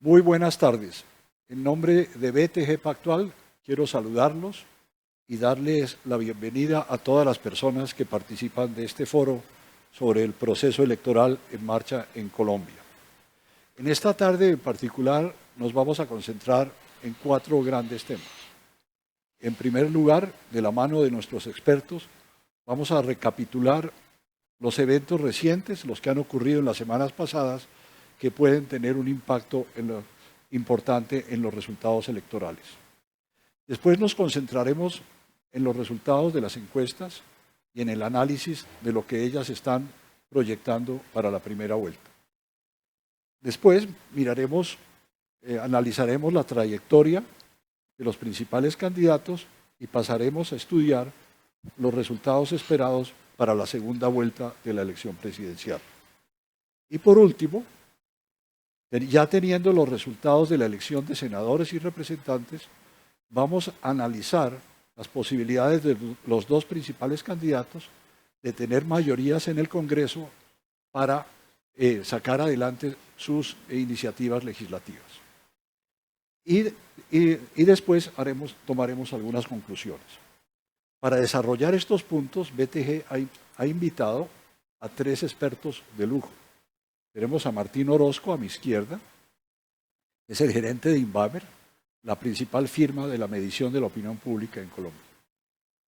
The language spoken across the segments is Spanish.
Muy buenas tardes. En nombre de BTG Pactual, quiero saludarlos y darles la bienvenida a todas las personas que participan de este foro sobre el proceso electoral en marcha en Colombia. En esta tarde en particular nos vamos a concentrar en 4 grandes temas. En primer lugar, de la mano de nuestros expertos, vamos a recapitular los eventos recientes, los que han ocurrido en las semanas pasadas, que pueden tener un impacto importante en los resultados electorales. Después nos concentraremos en los resultados de las encuestas y en el análisis de lo que ellas están proyectando para la primera vuelta. Después analizaremos la trayectoria de los principales candidatos y pasaremos a estudiar los resultados esperados para la segunda vuelta de la elección presidencial. Y por último, ya teniendo los resultados de la elección de senadores y representantes, vamos a analizar las posibilidades de los 2 principales candidatos de tener mayorías en el Congreso para sacar adelante sus iniciativas legislativas. Y después tomaremos algunas conclusiones. Para desarrollar estos puntos, BTG ha invitado a 3 expertos de lujo. Tenemos a Martín Orozco a mi izquierda, es el gerente de Inbamer, la principal firma de la medición de la opinión pública en Colombia.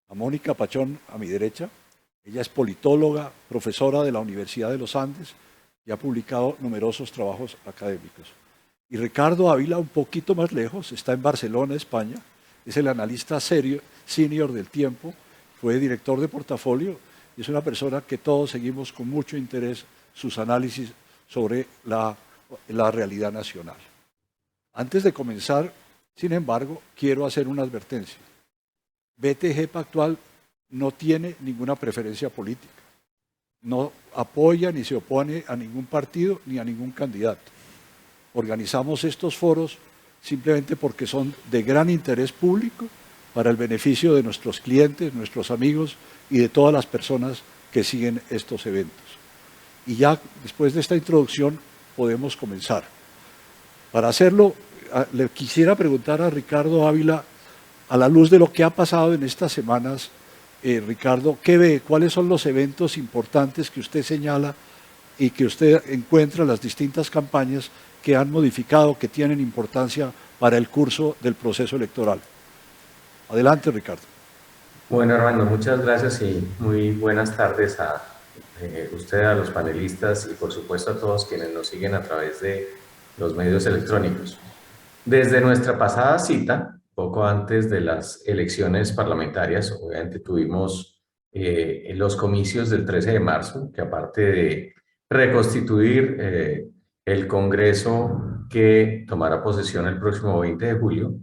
A Mónica Pachón a mi derecha, ella es politóloga, profesora de la Universidad de los Andes y ha publicado numerosos trabajos académicos. Y Ricardo Ávila, un poquito más lejos, está en Barcelona, España, es el analista senior del Tiempo, fue director de portafolio y es una persona que todos seguimos con mucho interés sus análisis sobre la realidad nacional. Antes de comenzar, sin embargo, quiero hacer una advertencia. BTG Pactual no tiene ninguna preferencia política, no apoya ni se opone a ningún partido ni a ningún candidato. Organizamos estos foros simplemente porque son de gran interés público para el beneficio de nuestros clientes, nuestros amigos y de todas las personas que siguen estos eventos. Y ya después de esta introducción podemos comenzar. Para hacerlo, le quisiera preguntar a Ricardo Ávila, a la luz de lo que ha pasado en estas semanas, Ricardo, ¿qué ve? ¿Cuáles son los eventos importantes que usted señala y que usted encuentra en las distintas campañas que han modificado, que tienen importancia para el curso del proceso electoral? Adelante, Ricardo. Bueno, Armando, muchas gracias y muy buenas tardes a usted, a los panelistas y por supuesto a todos quienes nos siguen a través de los medios electrónicos. Desde nuestra pasada cita, poco antes de las elecciones parlamentarias, obviamente tuvimos los comicios del 13 de marzo, que aparte de reconstituir el Congreso que tomará posesión el próximo 20 de julio,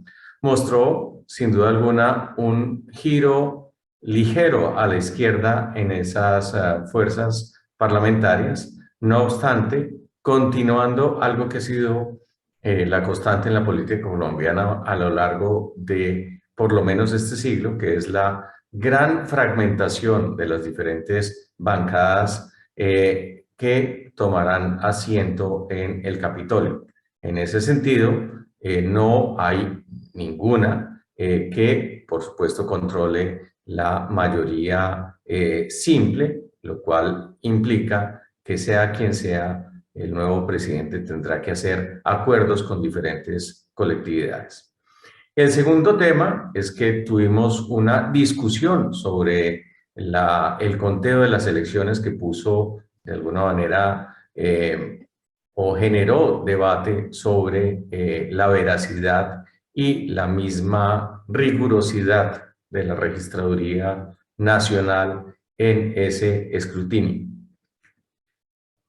mostró sin duda alguna un giro ligero a la izquierda en esas fuerzas parlamentarias. No obstante, continuando algo que ha sido la constante en la política colombiana a lo largo de por lo menos este siglo, que es la gran fragmentación de las diferentes bancadas que tomarán asiento en el Capitolio. En ese sentido, no hay ninguna que, por supuesto, controle la mayoría simple, lo cual implica que sea quien sea el nuevo presidente tendrá que hacer acuerdos con diferentes colectividades. El segundo tema es que tuvimos una discusión sobre el conteo de las elecciones que puso de alguna manera o generó debate sobre la veracidad y la misma rigurosidad de la Registraduría Nacional en ese escrutinio.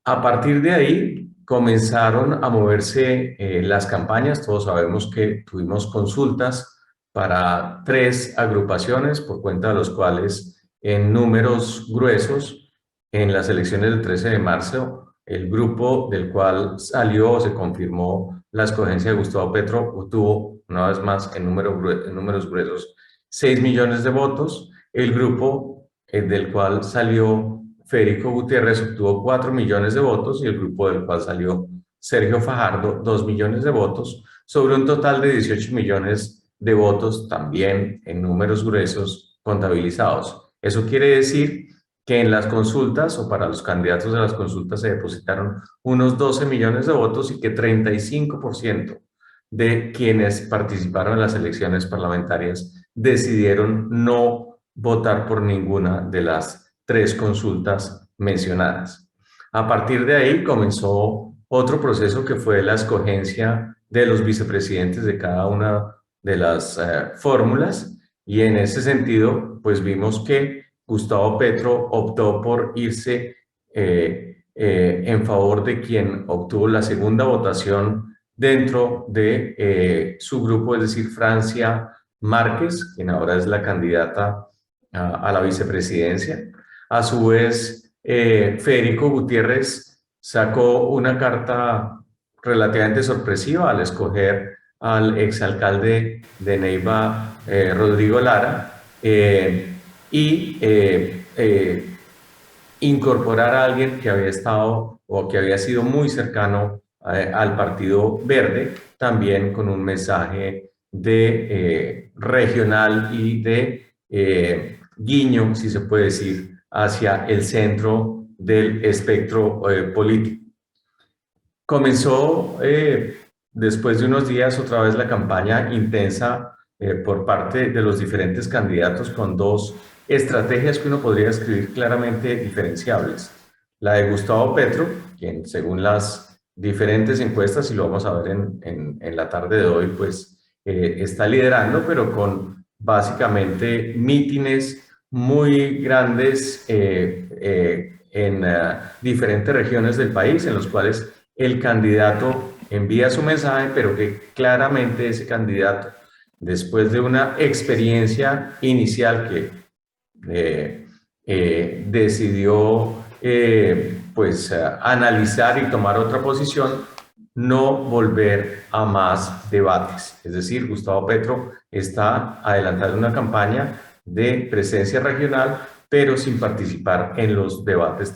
A partir de ahí comenzaron a moverse las campañas. Todos sabemos que tuvimos consultas para 3 agrupaciones, por cuenta de los cuales en números gruesos en las elecciones del 13 de marzo, el grupo del cual salió o se confirmó la escogencia de Gustavo Petro obtuvo, una vez más, en números gruesos, 6 millones de votos. El grupo del cual salió Federico Gutiérrez obtuvo 4 millones de votos y el grupo del cual salió Sergio Fajardo 2 millones de votos sobre un total de 18 millones de votos, también en números gruesos contabilizados. Eso quiere decir que en las consultas o para los candidatos de las consultas se depositaron unos 12 millones de votos y que 35% de quienes participaron en las elecciones parlamentarias decidieron no votar por ninguna de las 3 consultas mencionadas. A partir de ahí comenzó otro proceso que fue la escogencia de los vicepresidentes de cada una de las fórmulas, y en ese sentido pues vimos que Gustavo Petro optó por irse en favor de quien obtuvo la segunda votación dentro de su grupo, es decir, Francia Márquez, quien ahora es la candidata a la vicepresidencia. A su vez, Federico Gutiérrez sacó una carta relativamente sorpresiva al escoger al exalcalde de Neiva, Rodrigo Lara, incorporar a alguien que había estado o que había sido muy cercano al Partido Verde, también con un mensaje de regional y de guiño, si se puede decir, hacia el centro del espectro político. Comenzó después de unos días otra vez la campaña intensa por parte de los diferentes candidatos, con 2 estrategias que uno podría describir claramente diferenciables. La de Gustavo Petro, quien según las diferentes encuestas, y lo vamos a ver en la tarde de hoy, pues está liderando, pero con básicamente mítines muy grandes en diferentes regiones del país, en los cuales el candidato envía su mensaje, pero que claramente ese candidato, después de una experiencia inicial que decidió pues analizar y tomar otra posición, no volver a más debates. Es decir, Gustavo Petro está adelantando una campaña de presencia regional, pero sin participar en los debates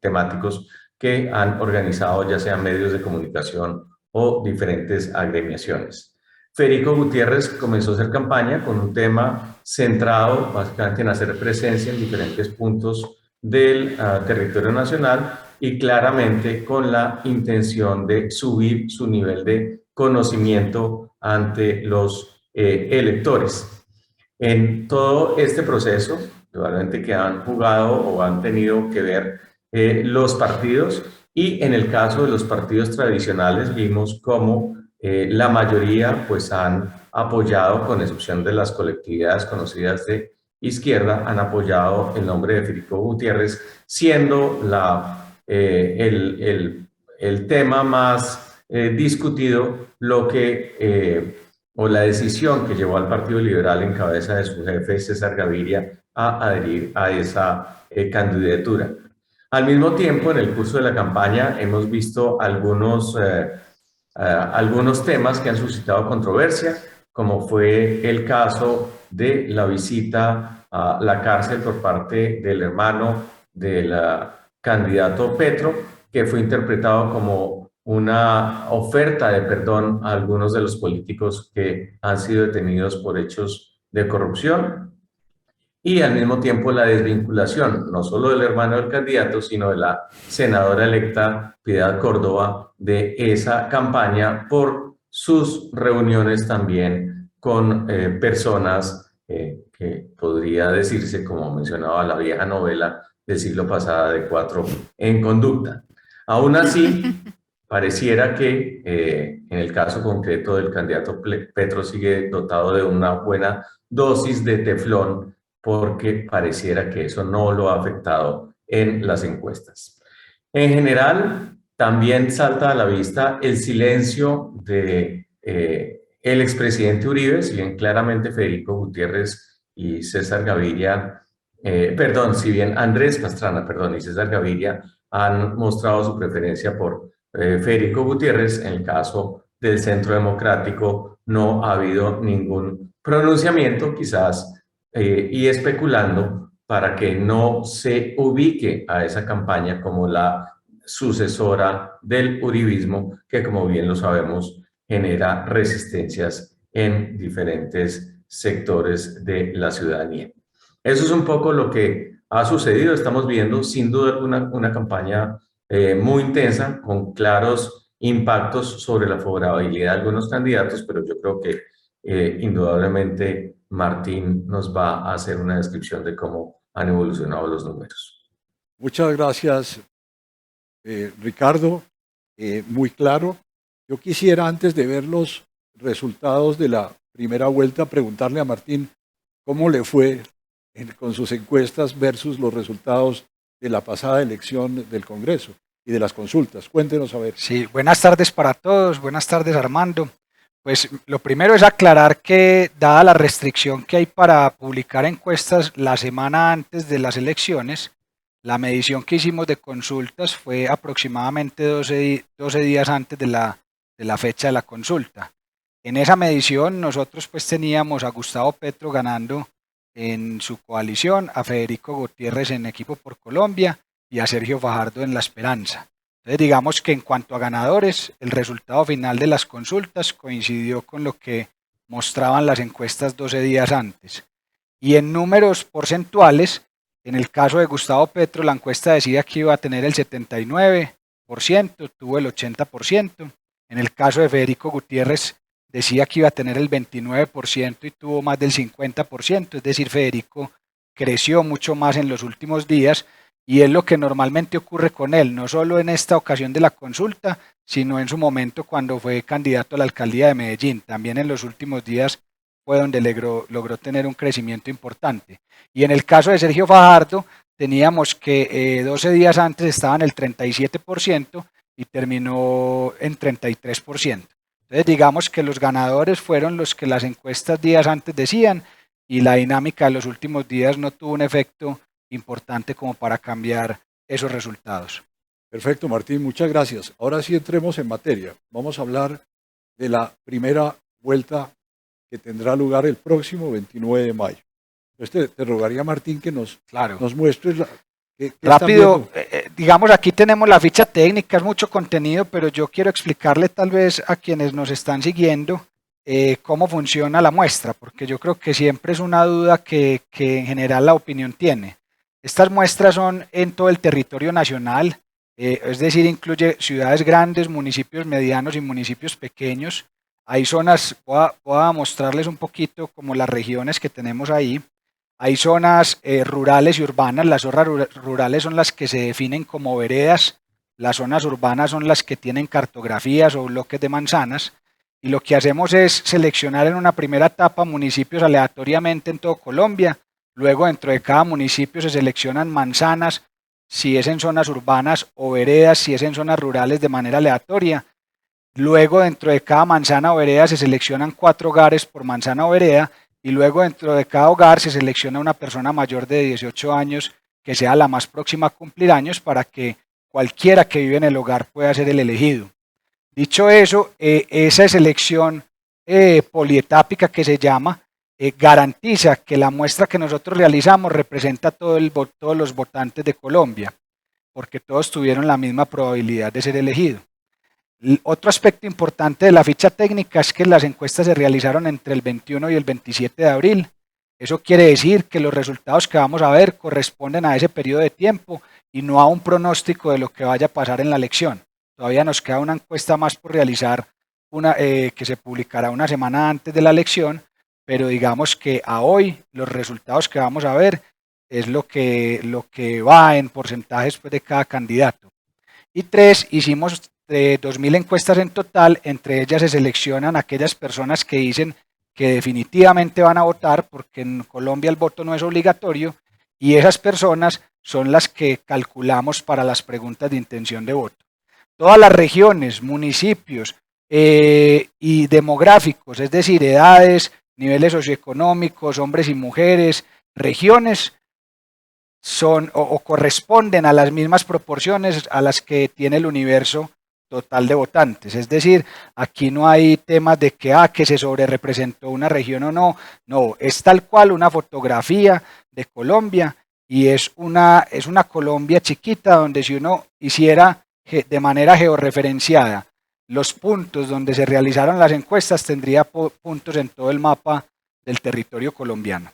temáticos que han organizado ya sean medios de comunicación o diferentes agremiaciones. Federico Gutiérrez comenzó a hacer campaña con un tema centrado básicamente en hacer presencia en diferentes puntos del territorio nacional y claramente con la intención de subir su nivel de conocimiento ante los electores. En todo este proceso, probablemente que han jugado o han tenido que ver los partidos, y en el caso de los partidos tradicionales vimos cómo la mayoría pues han apoyado, con excepción de las colectividades conocidas de izquierda, han apoyado el nombre de Federico Gutiérrez, siendo el tema más discutido o la decisión que llevó al Partido Liberal en cabeza de su jefe César Gaviria a adherir a esa candidatura. Al mismo tiempo, en el curso de la campaña hemos visto algunos temas que han suscitado controversia, como fue el caso de la visita a la cárcel por parte del hermano del candidato Petro, que fue interpretado como una oferta de perdón a algunos de los políticos que han sido detenidos por hechos de corrupción. Y al mismo tiempo la desvinculación, no solo del hermano del candidato, sino de la senadora electa Piedad Córdoba, de esa campaña por sus reuniones también con personas que podría decirse, como mencionaba la vieja novela del siglo pasado, de 4 en conducta. Aún así, pareciera que en el caso concreto del candidato Petro sigue dotado de una buena dosis de teflón, porque pareciera que eso no lo ha afectado en las encuestas. En general, también salta a la vista el silencio de el expresidente Uribe, si bien claramente Federico Gutiérrez y César Gaviria, si bien Andrés Pastrana, y César Gaviria han mostrado su preferencia por Federico Gutiérrez. En el caso del Centro Democrático no ha habido ningún pronunciamiento, quizás y especulando para que no se ubique a esa campaña como la sucesora del uribismo, que como bien lo sabemos, genera resistencias en diferentes sectores de la ciudadanía. Eso es un poco lo que ha sucedido. Estamos viendo sin duda una campaña muy intensa, con claros impactos sobre la favorabilidad de algunos candidatos, pero yo creo que indudablemente Martín nos va a hacer una descripción de cómo han evolucionado los números. Muchas gracias, Ricardo. Muy claro. Yo quisiera, antes de ver los resultados de la primera vuelta, preguntarle a Martín cómo le fue con sus encuestas versus los resultados de la pasada elección del Congreso y de las consultas. Cuéntenos a ver. Sí, buenas tardes para todos, buenas tardes Armando. Pues lo primero es aclarar que, dada la restricción que hay para publicar encuestas la semana antes de las elecciones, la medición que hicimos de consultas fue aproximadamente 12 días antes de la fecha de la consulta. En esa medición nosotros pues teníamos a Gustavo Petro ganando en su coalición, a Federico Gutiérrez en Equipo por Colombia y a Sergio Fajardo en La Esperanza. Entonces digamos que en cuanto a ganadores, el resultado final de las consultas coincidió con lo que mostraban las encuestas 12 días antes. Y en números porcentuales, en el caso de Gustavo Petro, la encuesta decía que iba a tener el 79%, tuvo el 80%. En el caso de Federico Gutiérrez, decía que iba a tener el 29% y tuvo más del 50%, es decir, Federico creció mucho más en los últimos días y es lo que normalmente ocurre con él, no solo en esta ocasión de la consulta, sino en su momento cuando fue candidato a la alcaldía de Medellín. También en los últimos días fue donde logró tener un crecimiento importante. Y en el caso de Sergio Fajardo, teníamos que 12 días antes estaba en el 37% y terminó en 33%. Entonces digamos que los ganadores fueron los que las encuestas días antes decían y la dinámica de los últimos días no tuvo un efecto importante como para cambiar esos resultados. Perfecto, Martín, muchas gracias. Ahora sí entremos en materia. Vamos a hablar de la primera vuelta que tendrá lugar el próximo 29 de mayo. Entonces te rogaría, Martín, que nos muestres ¿qué rápido. Digamos, aquí tenemos la ficha técnica, es mucho contenido, pero yo quiero explicarle tal vez a quienes nos están siguiendo cómo funciona la muestra, porque yo creo que siempre es una duda que en general la opinión tiene. Estas muestras son en todo el territorio nacional, es decir, incluye ciudades grandes, municipios medianos y municipios pequeños. Hay zonas, voy a mostrarles un poquito como las regiones que tenemos ahí. Hay zonas rurales y urbanas. Las zonas rurales son las que se definen como veredas, las zonas urbanas son las que tienen cartografías o bloques de manzanas, y lo que hacemos es seleccionar en una primera etapa municipios aleatoriamente en todo Colombia. Luego dentro de cada municipio se seleccionan manzanas, si es en zonas urbanas, o veredas, si es en zonas rurales, de manera aleatoria. Luego dentro de cada manzana o vereda se seleccionan 4 hogares por manzana o vereda, y luego dentro de cada hogar se selecciona una persona mayor de 18 años que sea la más próxima a cumplir años para que cualquiera que vive en el hogar pueda ser el elegido. Dicho eso, esa selección polietápica que se llama garantiza que la muestra que nosotros realizamos representa todos los votantes de Colombia, porque todos tuvieron la misma probabilidad de ser elegidos. Otro aspecto importante de la ficha técnica es que las encuestas se realizaron entre el 21 y el 27 de abril. Eso quiere decir que los resultados que vamos a ver corresponden a ese periodo de tiempo y no a un pronóstico de lo que vaya a pasar en la elección. Todavía nos queda una encuesta más por realizar, que se publicará una semana antes de la elección, pero digamos que a hoy los resultados que vamos a ver es lo que va en porcentajes pues, de cada candidato. Y 3, hicimos 2.000 encuestas en total, entre ellas se seleccionan aquellas personas que dicen que definitivamente van a votar, porque en Colombia el voto no es obligatorio, y esas personas son las que calculamos para las preguntas de intención de voto. Todas las regiones, municipios y demográficos, es decir, edades, niveles socioeconómicos, hombres y mujeres, regiones, son o corresponden a las mismas proporciones a las que tiene el universo total de votantes. Es decir, aquí no hay temas de que se sobrerepresentó una región o no. No, es tal cual una fotografía de Colombia y es una Colombia chiquita donde si uno hiciera de manera georreferenciada los puntos donde se realizaron las encuestas, tendría puntos en todo el mapa del territorio colombiano.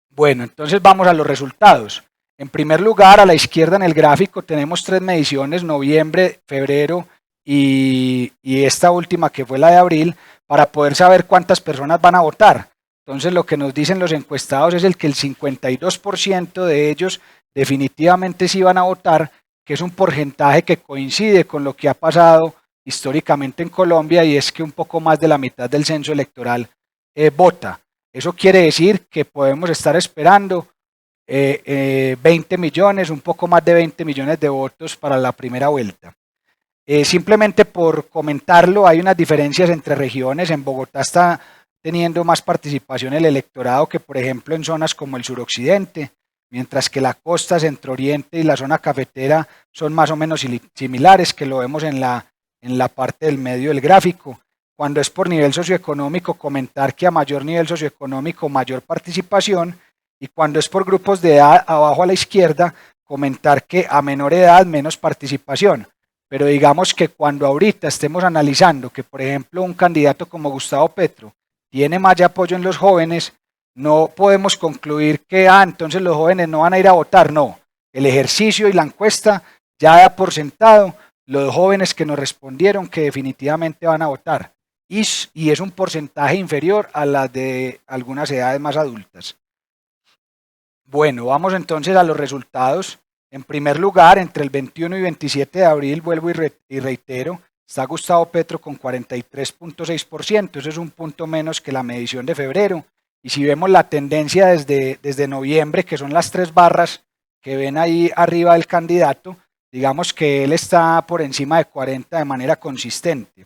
Bueno, entonces vamos a los resultados. En primer lugar, a la izquierda en el gráfico tenemos 3 mediciones, noviembre, febrero y esta última que fue la de abril, para poder saber cuántas personas van a votar. Entonces lo que nos dicen los encuestados es que el 52% de ellos definitivamente sí van a votar, que es un porcentaje que coincide con lo que ha pasado históricamente en Colombia, y es que un poco más de la mitad del censo electoral vota. Eso quiere decir que podemos estar esperando 20 millones, un poco más de 20 millones de votos para la primera vuelta. Simplemente por comentarlo, hay unas diferencias entre regiones. En Bogotá está teniendo más participación el electorado que, por ejemplo, en zonas como el suroccidente, mientras que la costa, centro oriente y la zona cafetera son más o menos similares, que lo vemos en la parte del medio del gráfico. Cuando es por nivel socioeconómico, comentar que a mayor nivel socioeconómico, mayor participación, y cuando es por grupos de edad, abajo a la izquierda, comentar que a menor edad, menos participación. Pero digamos que cuando ahorita estemos analizando que, por ejemplo, un candidato como Gustavo Petro tiene más apoyo en los jóvenes, no podemos concluir que entonces los jóvenes no van a ir a votar. No, el ejercicio y la encuesta ya da por sentado los jóvenes que nos respondieron que definitivamente van a votar, y es un porcentaje inferior a las de algunas edades más adultas. Bueno, vamos entonces a los resultados. En primer lugar, entre el 21 y 27 de abril, vuelvo y reitero, está Gustavo Petro con 43.6%, eso es un punto menos que la medición de febrero. Y si vemos la tendencia desde noviembre, que son las 3 barras que ven ahí arriba del candidato, digamos que él está por encima de 40 de manera consistente.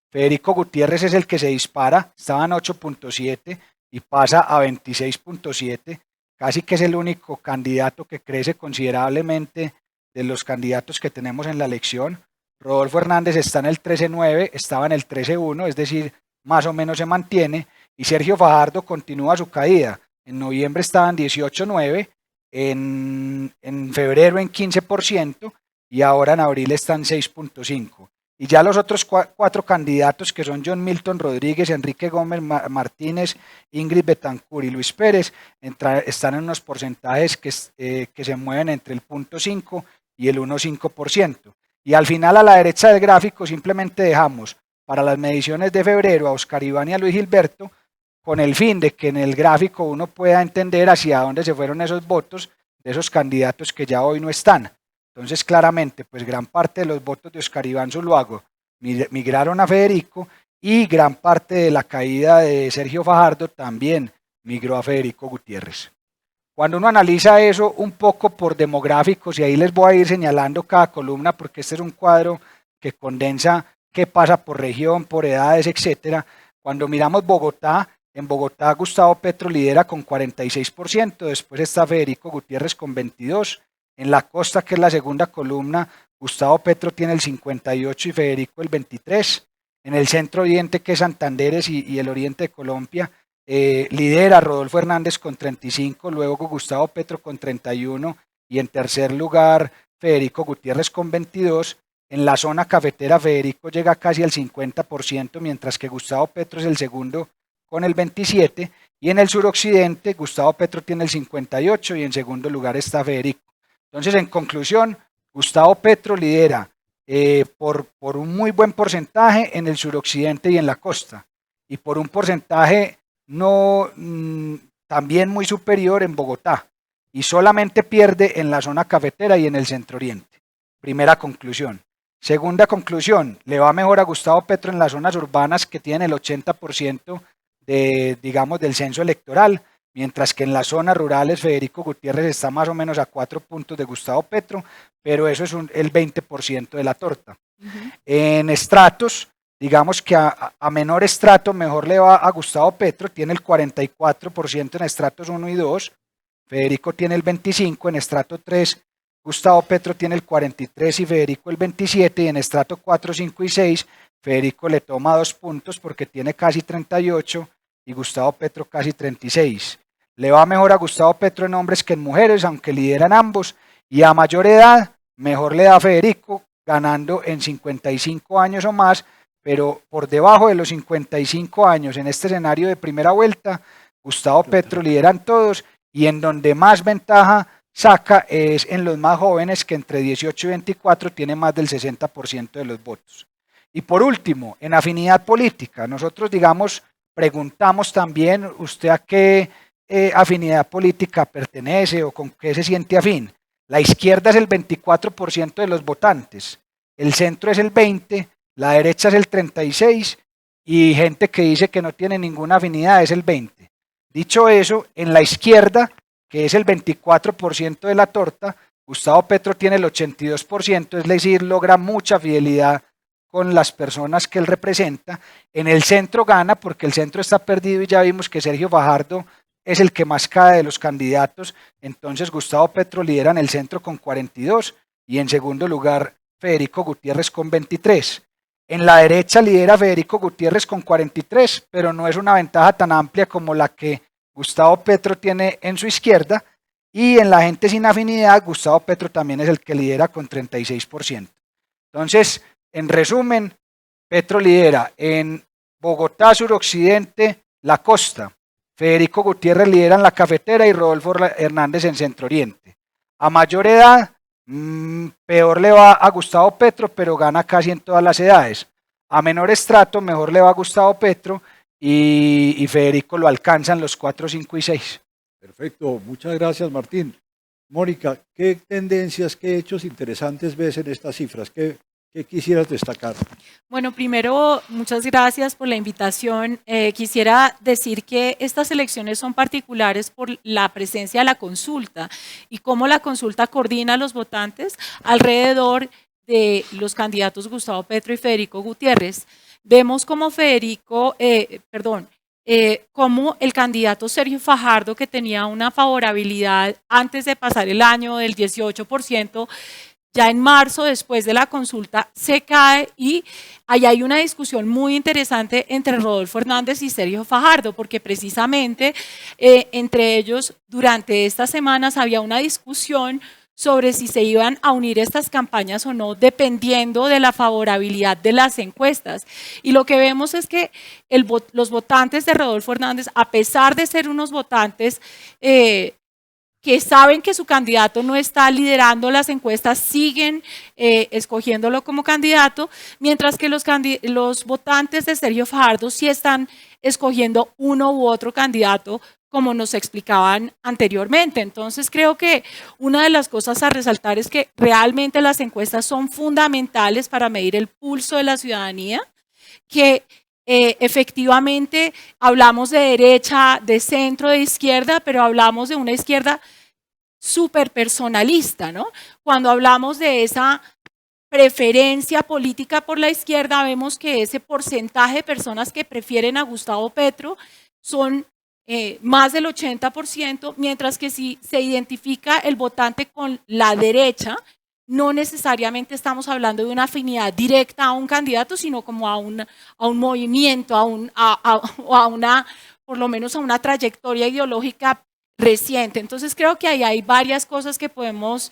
Federico Gutiérrez es el que se dispara, estaba en 8.7 y pasa a 26.7, casi que es el único candidato que crece considerablemente de los candidatos que tenemos en la elección. Rodolfo Hernández está en el 13.9, estaba en el 13.1, es decir, más o menos se mantiene, y Sergio Fajardo continúa su caída. En noviembre estaba en 18.9, en febrero en 15%, y ahora en abril está en 6.5. Y ya los otros 4 candidatos, que son John Milton Rodríguez, Enrique Gómez Martínez, Ingrid Betancourt y Luis Pérez, están en unos porcentajes que se mueven entre el 0.5 y el 1.5%. Y al final, a la derecha del gráfico, simplemente dejamos para las mediciones de febrero a Oscar Iván y a Luis Gilberto, con el fin de que en el gráfico uno pueda entender hacia dónde se fueron esos votos de esos candidatos que ya hoy no están. Entonces, claramente, pues gran parte de los votos de Oscar Iván Zuluaga migraron a Federico, y gran parte de la caída de Sergio Fajardo también migró a Federico Gutiérrez. Cuando uno analiza eso un poco por demográficos, y ahí les voy a ir señalando cada columna porque este es un cuadro que condensa qué pasa por región, por edades, etcétera. Cuando miramos Bogotá, en Bogotá Gustavo Petro lidera con 46%, después está Federico Gutiérrez con 22%. En la costa, que es la segunda columna, Gustavo Petro tiene el 58% y Federico el 23%. En el centro oriente, que es Santanderes y el oriente de Colombia, lidera Rodolfo Hernández con 35%, luego Gustavo Petro con 31%, y en tercer lugar Federico Gutiérrez con 22%. En la zona cafetera Federico llega casi al 50%, mientras que Gustavo Petro es el segundo con el 27%, y en el suroccidente Gustavo Petro tiene el 58% y en segundo lugar está Federico. Entonces, en conclusión, Gustavo Petro lidera por un muy buen porcentaje en el suroccidente y en la costa, y por un porcentaje también muy superior en Bogotá, y solamente pierde en la zona cafetera y en el centro oriente. Primera conclusión. Segunda conclusión, le va mejor a Gustavo Petro en las zonas urbanas, que tienen el 80% del censo electoral, mientras que en las zonas rurales Federico Gutiérrez está más o menos a 4 puntos de Gustavo Petro, pero eso es el 20% de la torta. En estratos, digamos que a menor estrato mejor le va a Gustavo Petro, tiene el 44% en estratos 1 y 2, Federico tiene el 25%, en estrato 3 Gustavo Petro tiene el 43% y Federico el 27%, y en estrato 4, 5 y 6 Federico le toma 2 puntos porque tiene casi 38% y Gustavo Petro casi 36%. Le va mejor a Gustavo Petro en hombres que en mujeres, aunque lideran ambos, y a mayor edad mejor le da a Federico, ganando en 55 años o más, pero por debajo de los 55 años en este escenario de primera vuelta, Gustavo Petro lidera en todos, y en donde más ventaja saca es en los más jóvenes, que entre 18 y 24 tiene más del 60% de los votos. Y por último, en afinidad política, nosotros preguntamos también usted a qué afinidad política pertenece o con qué se siente afín. La izquierda es el 24% de los votantes, el centro es el 20%, la derecha es el 36% y gente que dice que no tiene ninguna afinidad es el 20%. Dicho eso, en la izquierda, que es el 24% de la torta, Gustavo Petro tiene el 82%, es decir, logra mucha fidelidad con las personas que él representa. En el centro gana porque el centro está perdido y ya vimos que Sergio Fajardo es el que más cae de los candidatos, entonces Gustavo Petro lidera en el centro con 42 y en segundo lugar Federico Gutiérrez con 23. En la derecha lidera Federico Gutiérrez con 43, pero no es una ventaja tan amplia como la que Gustavo Petro tiene en su izquierda, y en la gente sin afinidad Gustavo Petro también es el que lidera con 36%. Entonces, en resumen, Petro lidera en Bogotá, suroccidente, la costa. Federico Gutiérrez lidera en la cafetera y Rodolfo Hernández en centro oriente. A mayor edad, peor le va a Gustavo Petro, pero gana casi en todas las edades. A menor estrato, mejor le va a Gustavo Petro y Federico lo alcanzan los 4, 5 y 6. Perfecto, muchas gracias Martín. Mónica, ¿qué tendencias, qué hechos interesantes ves en estas cifras? ¿Qué quisieras destacar? Bueno, primero, muchas gracias por la invitación. Quisiera decir que estas elecciones son particulares por la presencia de la consulta y cómo la consulta coordina a los votantes alrededor de los candidatos Gustavo Petro y Federico Gutiérrez. Vemos como como el candidato Sergio Fajardo, que tenía una favorabilidad antes de pasar el año del 18%, ya en marzo, después de la consulta, se cae y ahí hay una discusión muy interesante entre Rodolfo Hernández y Sergio Fajardo, porque precisamente entre ellos durante estas semanas había una discusión sobre si se iban a unir estas campañas o no, dependiendo de la favorabilidad de las encuestas. Y lo que vemos es que los votantes de Rodolfo Hernández, a pesar de ser unos votantes que saben que su candidato no está liderando las encuestas, siguen escogiéndolo como candidato, mientras que los votantes de Sergio Fajardo sí están escogiendo uno u otro candidato, como nos explicaban anteriormente. Entonces creo que una de las cosas a resaltar es que realmente las encuestas son fundamentales para medir el pulso de la ciudadanía, que efectivamente hablamos de derecha, de centro, de izquierda, pero hablamos de una izquierda súper personalista, ¿no? Cuando hablamos de esa preferencia política por la izquierda, vemos que ese porcentaje de personas que prefieren a Gustavo Petro son más del 80%, mientras que si se identifica el votante con la derecha, no necesariamente estamos hablando de una afinidad directa a un candidato, sino como a un movimiento, por lo menos a una trayectoria ideológica reciente. Entonces creo que ahí hay varias cosas que podemos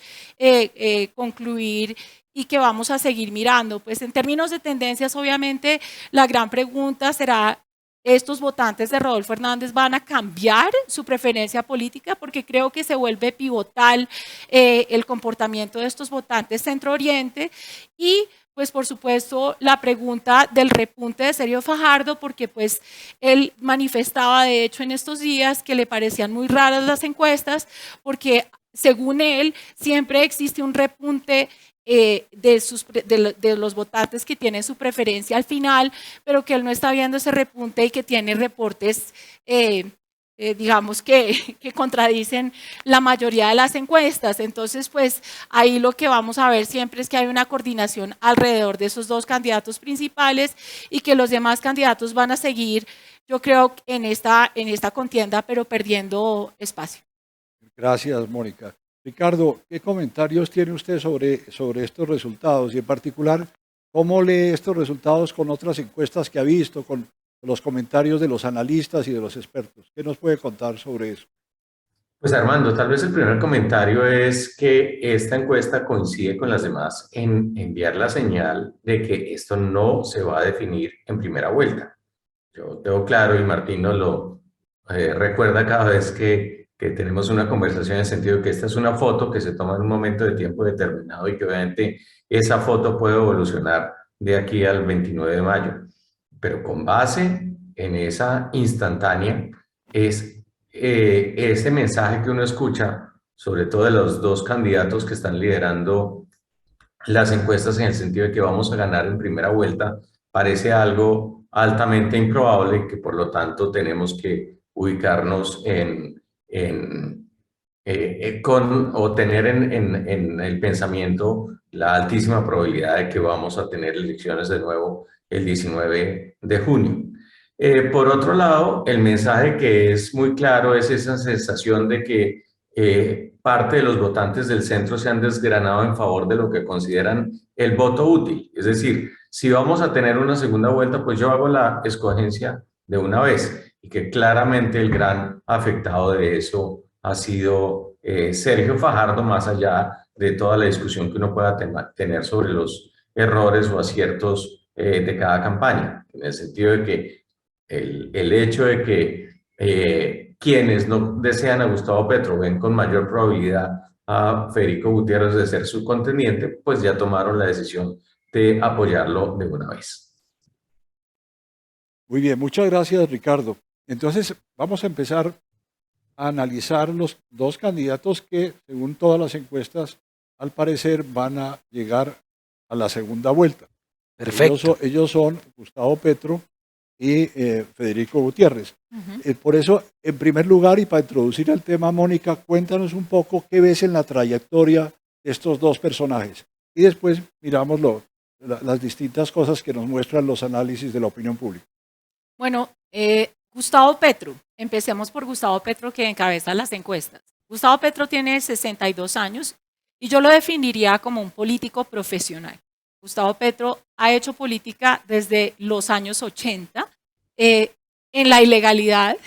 concluir y que vamos a seguir mirando. Pues en términos de tendencias, obviamente la gran pregunta será: ¿estos votantes de Rodolfo Hernández van a cambiar su preferencia política? Porque creo que se vuelve pivotal el comportamiento de estos votantes centro oriente. Y pues por supuesto la pregunta del repunte de Sergio Fajardo, porque pues él manifestaba de hecho en estos días que le parecían muy raras las encuestas, porque según él siempre existe un repunte de los votantes que tienen su preferencia al final, pero que él no está viendo ese repunte y que tiene reportes digamos que contradicen la mayoría de las encuestas. Entonces pues ahí lo que vamos a ver siempre es que hay una coordinación alrededor de esos dos candidatos principales y que los demás candidatos van a seguir, yo creo, en esta contienda, pero perdiendo espacio. Gracias, Mónica. Ricardo, ¿qué comentarios tiene usted sobre estos resultados y en particular cómo lee estos resultados con otras encuestas que ha visto, con los comentarios de los analistas y de los expertos? ¿Qué nos puede contar sobre eso? Pues Armando, tal vez el primer comentario es que esta encuesta coincide con las demás en enviar la señal de que esto no se va a definir en primera vuelta. Yo tengo claro, y Martín nos lo recuerda cada vez que tenemos una conversación, en el sentido de que esta es una foto que se toma en un momento de tiempo determinado y que obviamente esa foto puede evolucionar de aquí al 29 de mayo. Pero con base en esa instantánea es ese mensaje que uno escucha, sobre todo de los dos candidatos que están liderando las encuestas en el sentido de que vamos a ganar en primera vuelta, parece algo altamente improbable y que por lo tanto tenemos que ubicarnos o tener en el pensamiento la altísima probabilidad de que vamos a tener elecciones de nuevo el 19 de junio. Por otro lado, el mensaje que es muy claro es esa sensación de que parte de los votantes del centro se han desgranado en favor de lo que consideran el voto útil. Es decir, si vamos a tener una segunda vuelta, pues yo hago la escogencia de una vez, y que claramente el gran afectado de eso ha sido Sergio Fajardo, más allá de toda la discusión que uno pueda tener sobre los errores o aciertos de cada campaña, en el sentido de que el hecho de que quienes no desean a Gustavo Petro ven con mayor probabilidad a Federico Gutiérrez de ser su contendiente, pues ya tomaron la decisión de apoyarlo de una vez. Muy bien, muchas gracias, Ricardo. Entonces, vamos a empezar a analizar los dos candidatos que, según todas las encuestas, al parecer van a llegar a la segunda vuelta. Perfecto. Ellos son Gustavo Petro y Federico Gutiérrez. Por eso, en primer lugar, y para introducir el tema, Mónica, cuéntanos un poco qué ves en la trayectoria de estos dos personajes. Y después miramos las distintas cosas que nos muestran los análisis de la opinión pública. Bueno, Gustavo Petro, empecemos por Gustavo Petro, que encabeza las encuestas. Gustavo Petro tiene 62 años y yo lo definiría como un político profesional. Gustavo Petro ha hecho política desde los años 80, en la ilegalidad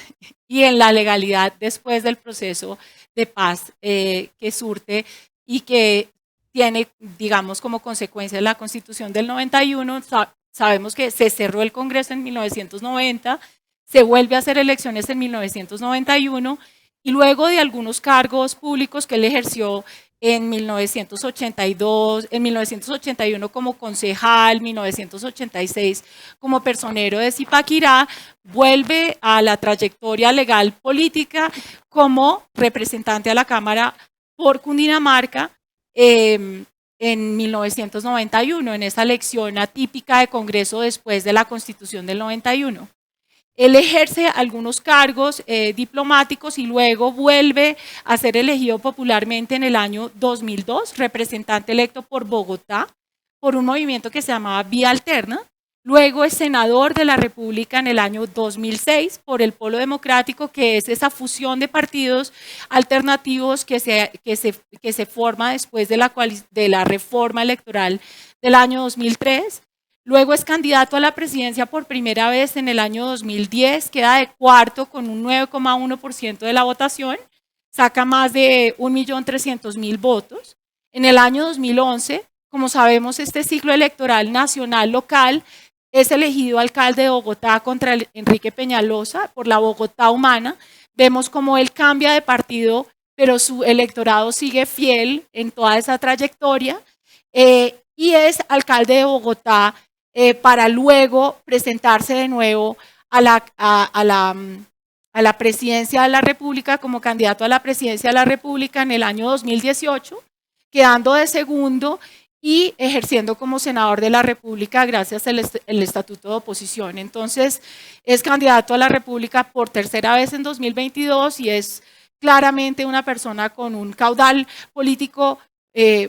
y en la legalidad después del proceso de paz que surte y que tiene, digamos, como consecuencia la Constitución del 91. Sabemos que se cerró el Congreso en 1990, se vuelve a hacer elecciones en 1991 y luego de algunos cargos públicos que él ejerció en 1982, en 1981 como concejal, 1986 como personero de Zipaquirá, vuelve a la trayectoria legal política como representante a la Cámara por Cundinamarca en 1991, en esa elección atípica de Congreso después de la Constitución del 91. Él ejerce algunos cargos diplomáticos y luego vuelve a ser elegido popularmente en el año 2002, representante electo por Bogotá, por un movimiento que se llamaba Vía Alterna. Luego es senador de la República en el año 2006 por el Polo Democrático, que es esa fusión de partidos alternativos que se forma después de la reforma electoral del año 2003. Luego es candidato a la presidencia por primera vez en el año 2010, queda de cuarto con un 9,1% de la votación, saca más de 1.300.000 votos. En el año 2011, como sabemos, este ciclo electoral nacional local, es elegido alcalde de Bogotá contra Enrique Peñalosa por la Bogotá Humana. Vemos cómo él cambia de partido, pero su electorado sigue fiel en toda esa trayectoria, y es alcalde de Bogotá para luego presentarse de nuevo a la presidencia de la República como candidato a la presidencia de la República en el año 2018, quedando de segundo y ejerciendo como senador de la República gracias al estatuto de oposición. Entonces, es candidato a la República por tercera vez en 2022 y es claramente una persona con un caudal político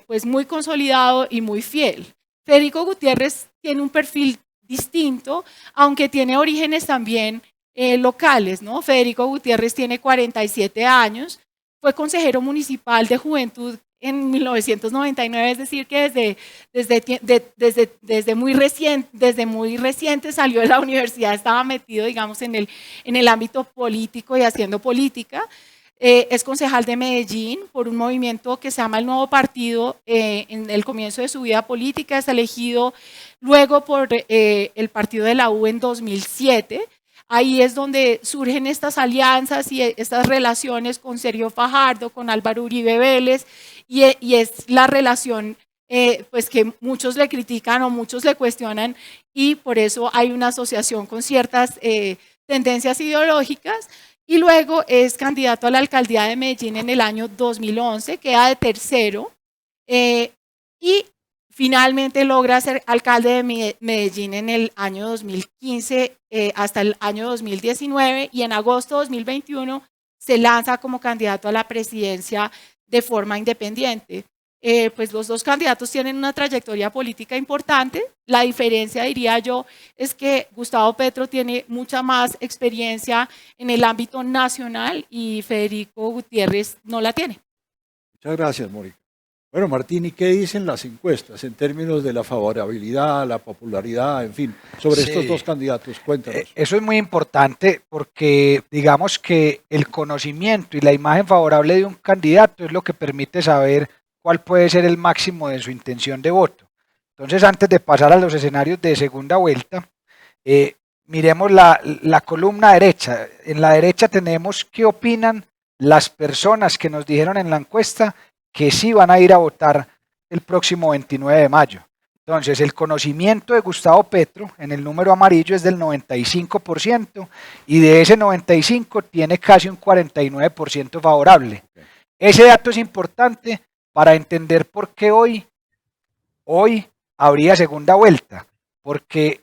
pues muy consolidado y muy fiel. Federico Gutiérrez tiene un perfil distinto, aunque tiene orígenes también locales, ¿no? Federico Gutiérrez tiene 47 años, fue consejero municipal de Juventud en 1999, es decir, que desde muy reciente salió de la universidad, estaba metido, digamos, en el ámbito político y haciendo política. es concejal de Medellín por un movimiento que se llama el Nuevo Partido. En el comienzo de su vida política es elegido luego por el partido de la U en 2007. Ahí es donde surgen estas alianzas y estas relaciones con Sergio Fajardo, con Álvaro Uribe Vélez, y es la relación pues que muchos le critican o muchos le cuestionan, y por eso hay una asociación con ciertas tendencias ideológicas. Y luego es candidato a la alcaldía de Medellín en el año 2011, queda de tercero, y finalmente logra ser alcalde de Medellín en el año 2015 hasta el año 2019, y en agosto de 2021 se lanza como candidato a la presidencia de forma independiente. Pues los dos candidatos tienen una trayectoria política importante. La diferencia, diría yo, es que Gustavo Petro tiene mucha más experiencia en el ámbito nacional y Federico Gutiérrez no la tiene. Muchas gracias, Mónica. Bueno, Martín, ¿y qué dicen las encuestas en términos de la favorabilidad, la popularidad, en fin, sobre estos dos candidatos? Cuéntanos. Eso es muy importante porque digamos que el conocimiento y la imagen favorable de un candidato es lo que permite saber cuál puede ser el máximo de su intención de voto. Entonces, antes de pasar a los escenarios de segunda vuelta, miremos la columna derecha. En la derecha tenemos qué opinan las personas que nos dijeron en la encuesta que sí van a ir a votar el próximo 29 de mayo. Entonces, el conocimiento de Gustavo Petro en el número amarillo es del 95%, y de ese 95% tiene casi un 49% favorable. Ese dato es importante para entender por qué hoy habría segunda vuelta, porque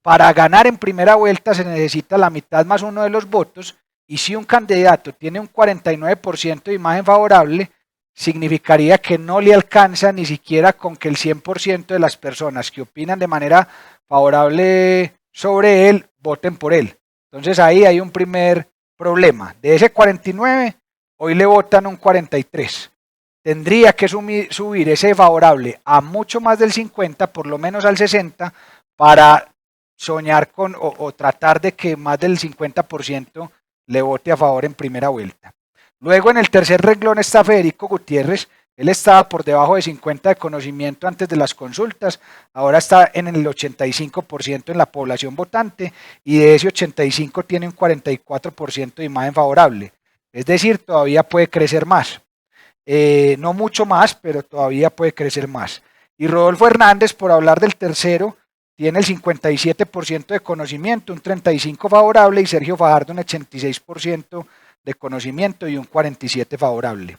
para ganar en primera vuelta se necesita la mitad más uno de los votos, y si un candidato tiene un 49% de imagen favorable, significaría que no le alcanza ni siquiera con que el 100% de las personas que opinan de manera favorable sobre él voten por él. Entonces ahí hay un primer problema. De ese 49, hoy le votan un 43. Tendría que subir ese favorable a mucho más del 50, por lo menos al 60, para soñar con o tratar de que más del 50% le vote a favor en primera vuelta. Luego en el tercer renglón está Federico Gutiérrez. Él estaba por debajo de 50 de conocimiento antes de las consultas, ahora está en el 85% en la población votante, y de ese 85 tiene un 44% de imagen favorable. Es decir, todavía puede crecer más. No mucho más, pero todavía puede crecer más. Y Rodolfo Hernández, por hablar del tercero, tiene el 57% de conocimiento, un 35% favorable, y Sergio Fajardo un 86% de conocimiento y un 47% favorable.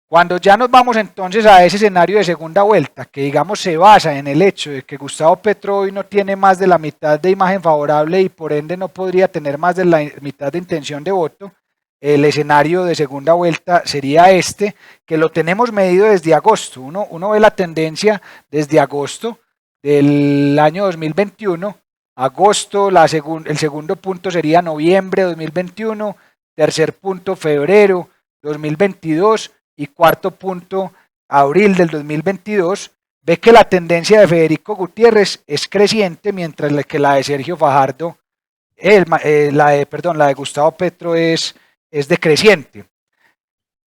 Cuando ya nos vamos entonces a ese escenario de segunda vuelta, que digamos se basa en el hecho de que Gustavo Petro hoy no tiene más de la mitad de imagen favorable y por ende no podría tener más de la mitad de intención de voto, el escenario de segunda vuelta sería este, que lo tenemos medido desde agosto. Uno ve la tendencia desde agosto del año 2021, agosto, el segundo punto sería noviembre de 2021, tercer punto febrero 2022 y cuarto punto abril del 2022. Ve que la tendencia de Federico Gutiérrez es creciente, mientras que la de Sergio Fajardo, la de Gustavo Petro es decreciente.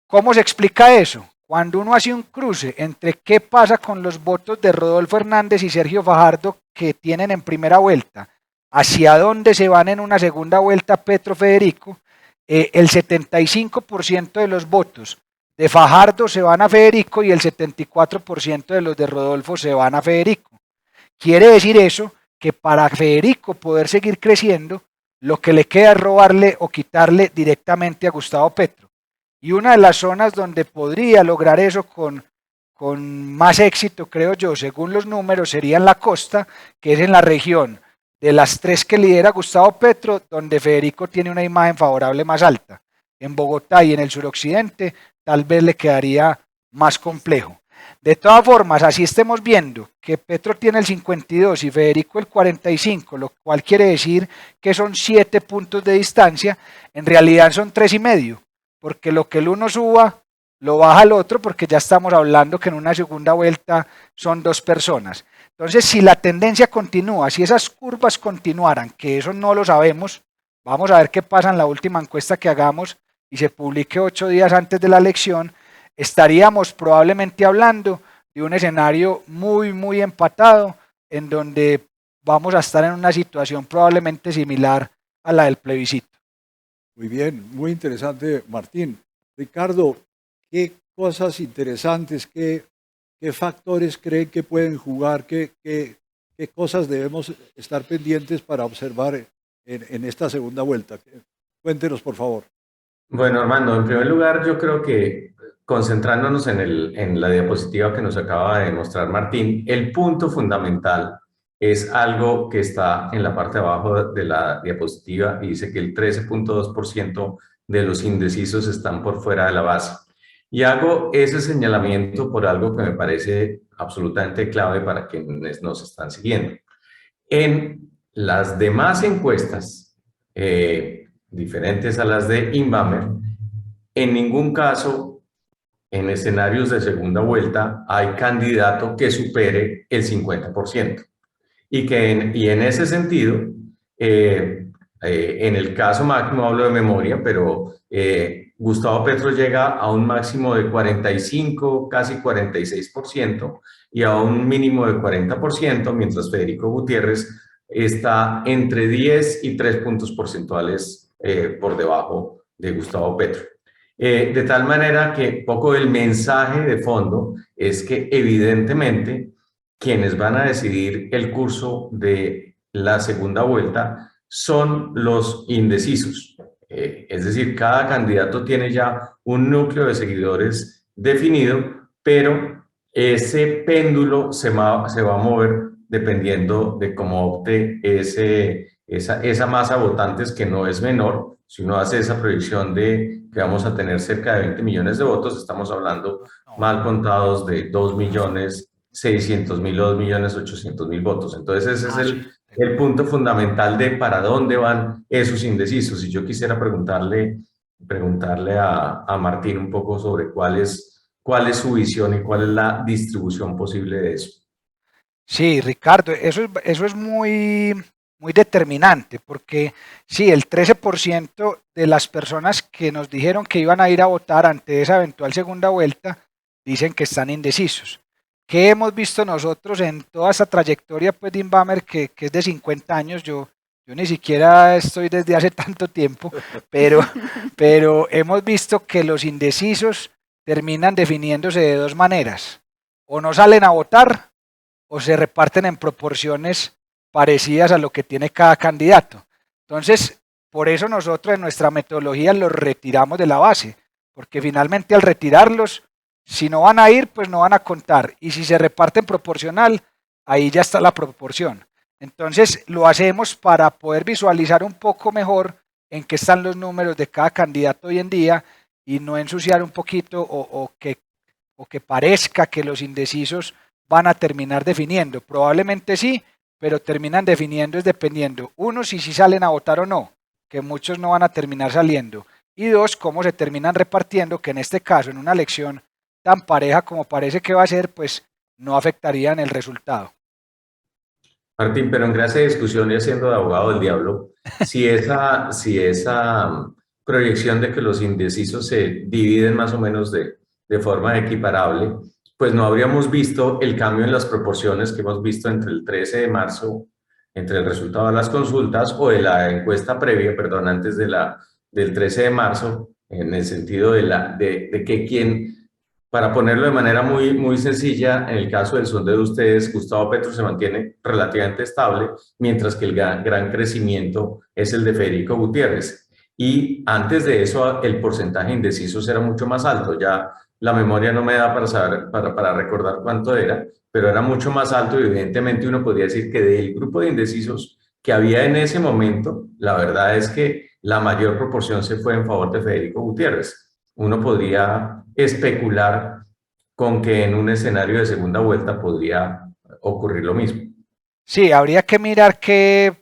¿Cómo se explica eso? Cuando uno hace un cruce entre qué pasa con los votos de Rodolfo Hernández y Sergio Fajardo que tienen en primera vuelta, hacia dónde se van en una segunda vuelta Petro-Federico, el 75% de los votos de Fajardo se van a Federico y el 74% de los de Rodolfo se van a Federico. Quiere decir eso que para Federico poder seguir creciendo, lo que le queda es robarle o quitarle directamente a Gustavo Petro. Y una de las zonas donde podría lograr eso con más éxito, creo yo, según los números, sería en la costa, que es en la región de las tres que lidera Gustavo Petro, donde Federico tiene una imagen favorable más alta. En Bogotá y en el suroccidente tal vez le quedaría más complejo. De todas formas, así estemos viendo que Petro tiene el 52 y Federico el 45, lo cual quiere decir que son 7 puntos de distancia, en realidad son 3,5, porque lo que el uno suba lo baja el otro, porque ya estamos hablando que en una segunda vuelta son 2 personas. Entonces, si la tendencia continúa, si esas curvas continuaran, que eso no lo sabemos, vamos a ver qué pasa en la última encuesta que hagamos y se publique 8 días antes de la elección, estaríamos probablemente hablando de un escenario muy empatado, en donde vamos a estar en una situación probablemente similar a la del plebiscito. Muy bien, muy interesante, Martín. Ricardo, ¿qué cosas interesantes, qué factores creen que pueden jugar, qué cosas debemos estar pendientes para observar en esta segunda vuelta? Cuéntenos, por favor. Bueno, Armando, en primer lugar, yo creo que concentrándonos en la diapositiva que nos acaba de mostrar Martín, el punto fundamental es algo que está en la parte de abajo de la diapositiva y dice que el 13.2% de los indecisos están por fuera de la base. Y hago ese señalamiento por algo que me parece absolutamente clave para quienes nos están siguiendo. En las demás encuestas, diferentes a las de Inbamer, en ningún caso, en escenarios de segunda vuelta, hay candidato que supere el 50%. Y en ese sentido, en el caso máximo, hablo de memoria, pero Gustavo Petro llega a un máximo de 45, casi 46%, y a un mínimo de 40%, mientras Federico Gutiérrez está entre 10 y 3 puntos porcentuales por debajo de Gustavo Petro. De tal manera que poco el mensaje de fondo es que evidentemente quienes van a decidir el curso de la segunda vuelta son los indecisos. Es decir, cada candidato tiene ya un núcleo de seguidores definido, pero ese péndulo se va a mover dependiendo de cómo opte esa masa de votantes, que no es menor. Si uno hace esa proyección de que vamos a tener cerca de 20 millones de votos, estamos hablando mal contados de 2.600.000 o 2.800.000 votos. Entonces ese es el punto fundamental de para dónde van esos indecisos. Y yo quisiera preguntarle a Martín un poco sobre cuál es su visión y cuál es la distribución posible de eso. Sí, Ricardo, eso es muy determinante, porque sí, el 13% de las personas que nos dijeron que iban a ir a votar ante esa eventual segunda vuelta dicen que están indecisos. ¿Qué hemos visto nosotros en toda esa trayectoria pues, de Inbamer, que es de 50 años? Yo ni siquiera estoy desde hace tanto tiempo, pero hemos visto que los indecisos terminan definiéndose de dos maneras: o no salen a votar, o se reparten en proporciones parecidas a lo que tiene cada candidato. Entonces, por eso nosotros en nuestra metodología los retiramos de la base, porque finalmente al retirarlos, si no van a ir, pues no van a contar, y si se reparten proporcional, ahí ya está la proporción. Entonces, lo hacemos para poder visualizar un poco mejor en qué están los números de cada candidato hoy en día y no ensuciar un poquito o que parezca que los indecisos van a terminar definiendo. Probablemente sí, pero terminan definiendo es dependiendo, uno, si salen a votar o no, que muchos no van a terminar saliendo, y dos, cómo se terminan repartiendo, que en este caso, en una elección tan pareja como parece que va a ser, pues no afectaría en el resultado. Martín, pero en gracia de discusión y haciendo de abogado del diablo, si esa proyección de que los indecisos se dividen más o menos de forma equiparable, pues no habríamos visto el cambio en las proporciones que hemos visto entre el 13 de marzo, entre el resultado de las consultas o de la encuesta previa, perdón, antes del 13 de marzo, en el sentido de que quien, para ponerlo de manera muy sencilla, en el caso del sondeo de ustedes, Gustavo Petro se mantiene relativamente estable, mientras que el gran crecimiento es el de Federico Gutiérrez. Y antes de eso, el porcentaje de indecisos era mucho más alto. Ya la memoria no me da para saber, para recordar cuánto era, pero era mucho más alto y evidentemente uno podría decir que del grupo de indecisos que había en ese momento, la verdad es que la mayor proporción se fue en favor de Federico Gutiérrez. Uno podría especular con que en un escenario de segunda vuelta podría ocurrir lo mismo. Sí, habría que mirar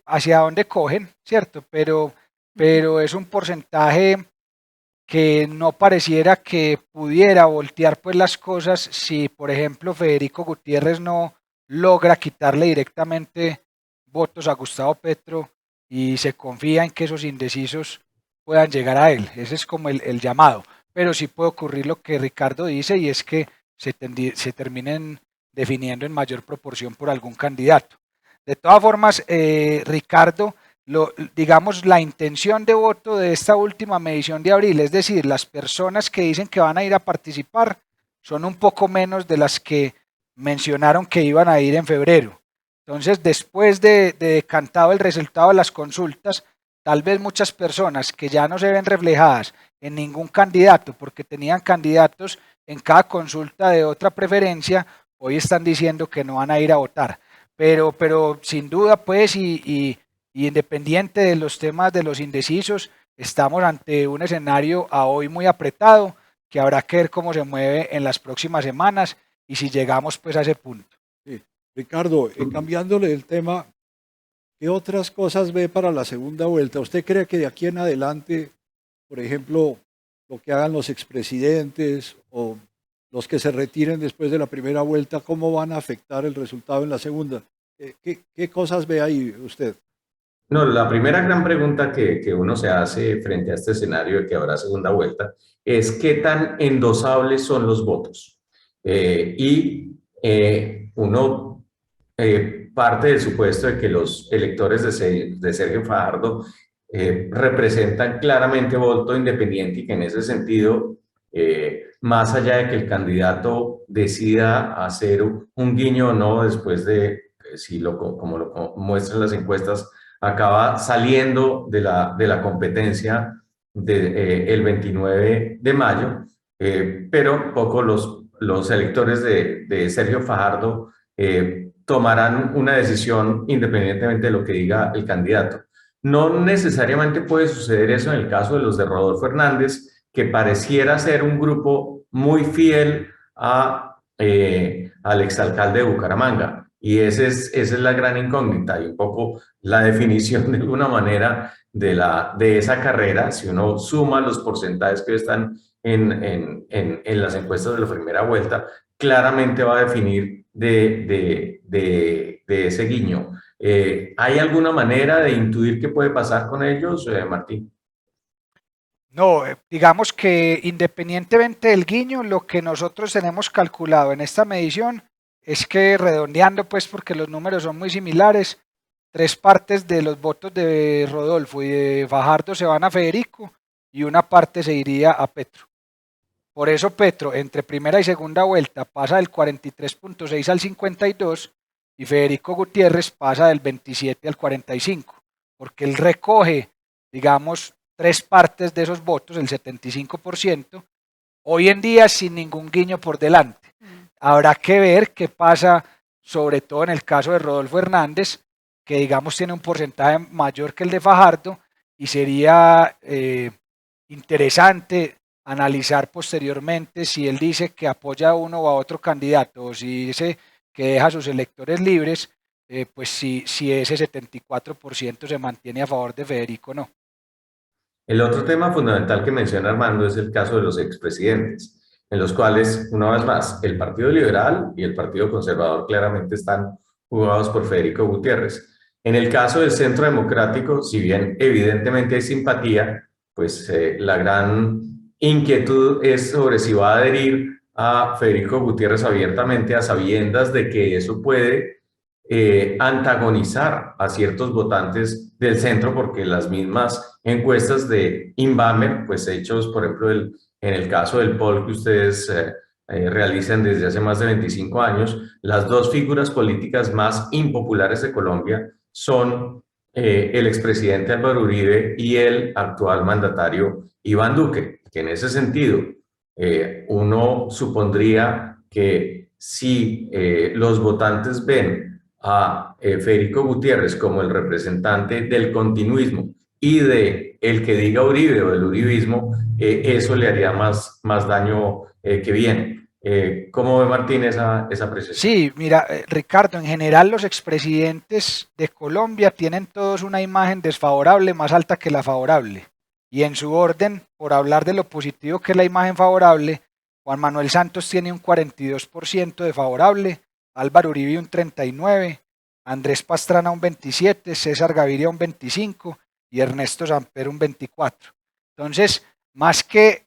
hacia dónde cogen, ¿cierto? Pero es un porcentaje que no pareciera que pudiera voltear pues las cosas si, por ejemplo, Federico Gutiérrez no logra quitarle directamente votos a Gustavo Petro y se confía en que esos indecisos puedan llegar a él. Ese es como el llamado. Pero sí puede ocurrir lo que Ricardo dice, y es que se terminen definiendo en mayor proporción por algún candidato. De todas formas, Ricardo, digamos, la intención de voto de esta última medición de abril, es decir, las personas que dicen que van a ir a participar, son un poco menos de las que mencionaron que iban a ir en febrero. Entonces, después de decantado el resultado de las consultas, tal vez muchas personas que ya no se ven reflejadas en ningún candidato, porque tenían candidatos en cada consulta de otra preferencia, hoy están diciendo que no van a ir a votar. Pero sin duda, pues, y independiente de los temas de los indecisos, estamos ante un escenario a hoy muy apretado, que habrá que ver cómo se mueve en las próximas semanas y si llegamos pues a ese punto. Sí. Ricardo, cambiándole el tema, ¿qué otras cosas ve para la segunda vuelta? ¿Usted cree que de aquí en adelante, por ejemplo, lo que hagan los expresidentes o los que se retiren después de la primera vuelta, cómo van a afectar el resultado en la segunda? ¿Qué cosas ve ahí usted? No, la primera gran pregunta que uno se hace frente a este escenario de que habrá segunda vuelta es qué tan endosables son los votos. Uno parte del supuesto de que los electores de Sergio Fajardo representan claramente voto independiente y que en ese sentido, más allá de que el candidato decida hacer un guiño o no después de, como lo muestran las encuestas, acaba saliendo de la competencia el 29 de mayo, pero poco los electores de Sergio Fajardo tomarán una decisión independientemente de lo que diga el candidato. No necesariamente puede suceder eso en el caso de los de Rodolfo Hernández, que pareciera ser un grupo muy fiel al exalcalde de Bucaramanga. Y esa es la gran incógnita y un poco la definición de alguna manera de esa carrera. Si uno suma los porcentajes que están en las encuestas de la primera vuelta, claramente va a definir de ese guiño. ¿Hay alguna manera de intuir qué puede pasar con ellos, Martín? No, digamos que independientemente del guiño, lo que nosotros tenemos calculado en esta medición es que, redondeando pues porque los números son muy similares, 3 partes de los votos de Rodolfo y de Fajardo se van a Federico y una parte se iría a Petro. Por eso Petro entre primera y segunda vuelta pasa del 43.6 al 52 y Federico Gutiérrez pasa del 27 al 45, porque él recoge, digamos, 3 partes de esos votos, el 75%, hoy en día sin ningún guiño por delante. Habrá que ver qué pasa, sobre todo en el caso de Rodolfo Hernández, que digamos tiene un porcentaje mayor que el de Fajardo, y sería interesante analizar posteriormente si él dice que apoya a uno o a otro candidato, o si dice que deja a sus electores libres, pues si ese 74% se mantiene a favor de Federico o no. El otro tema fundamental que menciona Armando es el caso de los expresidentes, en los cuales, una vez más, el Partido Liberal y el Partido Conservador claramente están jugados por Federico Gutiérrez. En el caso del Centro Democrático, si bien evidentemente hay simpatía, pues la gran inquietud es sobre si va a adherir a Federico Gutiérrez abiertamente a sabiendas de que eso puede antagonizar a ciertos votantes del centro, porque las mismas encuestas de Inbamer, pues hechos, por ejemplo, en el caso del poll que ustedes realizan desde hace más de 25 años, las dos figuras políticas más impopulares de Colombia son el expresidente Álvaro Uribe y el actual mandatario Iván Duque, que en ese sentido uno supondría que si los votantes ven a Federico Gutiérrez como el representante del continuismo y de el que diga Uribe o del uribismo, eso le haría más daño que bien. ¿Cómo ve Martín esa apreciación? Sí, mira, Ricardo, en general los expresidentes de Colombia tienen todos una imagen desfavorable más alta que la favorable. Y en su orden, por hablar de lo positivo que es la imagen favorable, Juan Manuel Santos tiene un 42% de favorable, Álvaro Uribe un 39%, Andrés Pastrana un 27%, César Gaviria un 25% y Ernesto Samper un 24%. Entonces, más que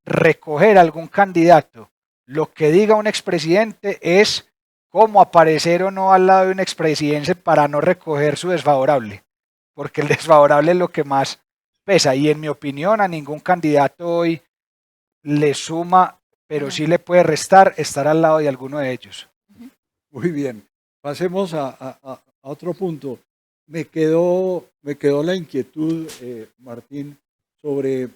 recoger algún candidato, lo que diga un expresidente es cómo aparecer o no al lado de un expresidente para no recoger su desfavorable, porque el desfavorable es lo que más pesa, y en mi opinión a ningún candidato hoy le suma, pero sí le puede restar estar al lado de alguno de ellos. Muy bien, pasemos a otro punto. Me quedó la inquietud, Martín, sobre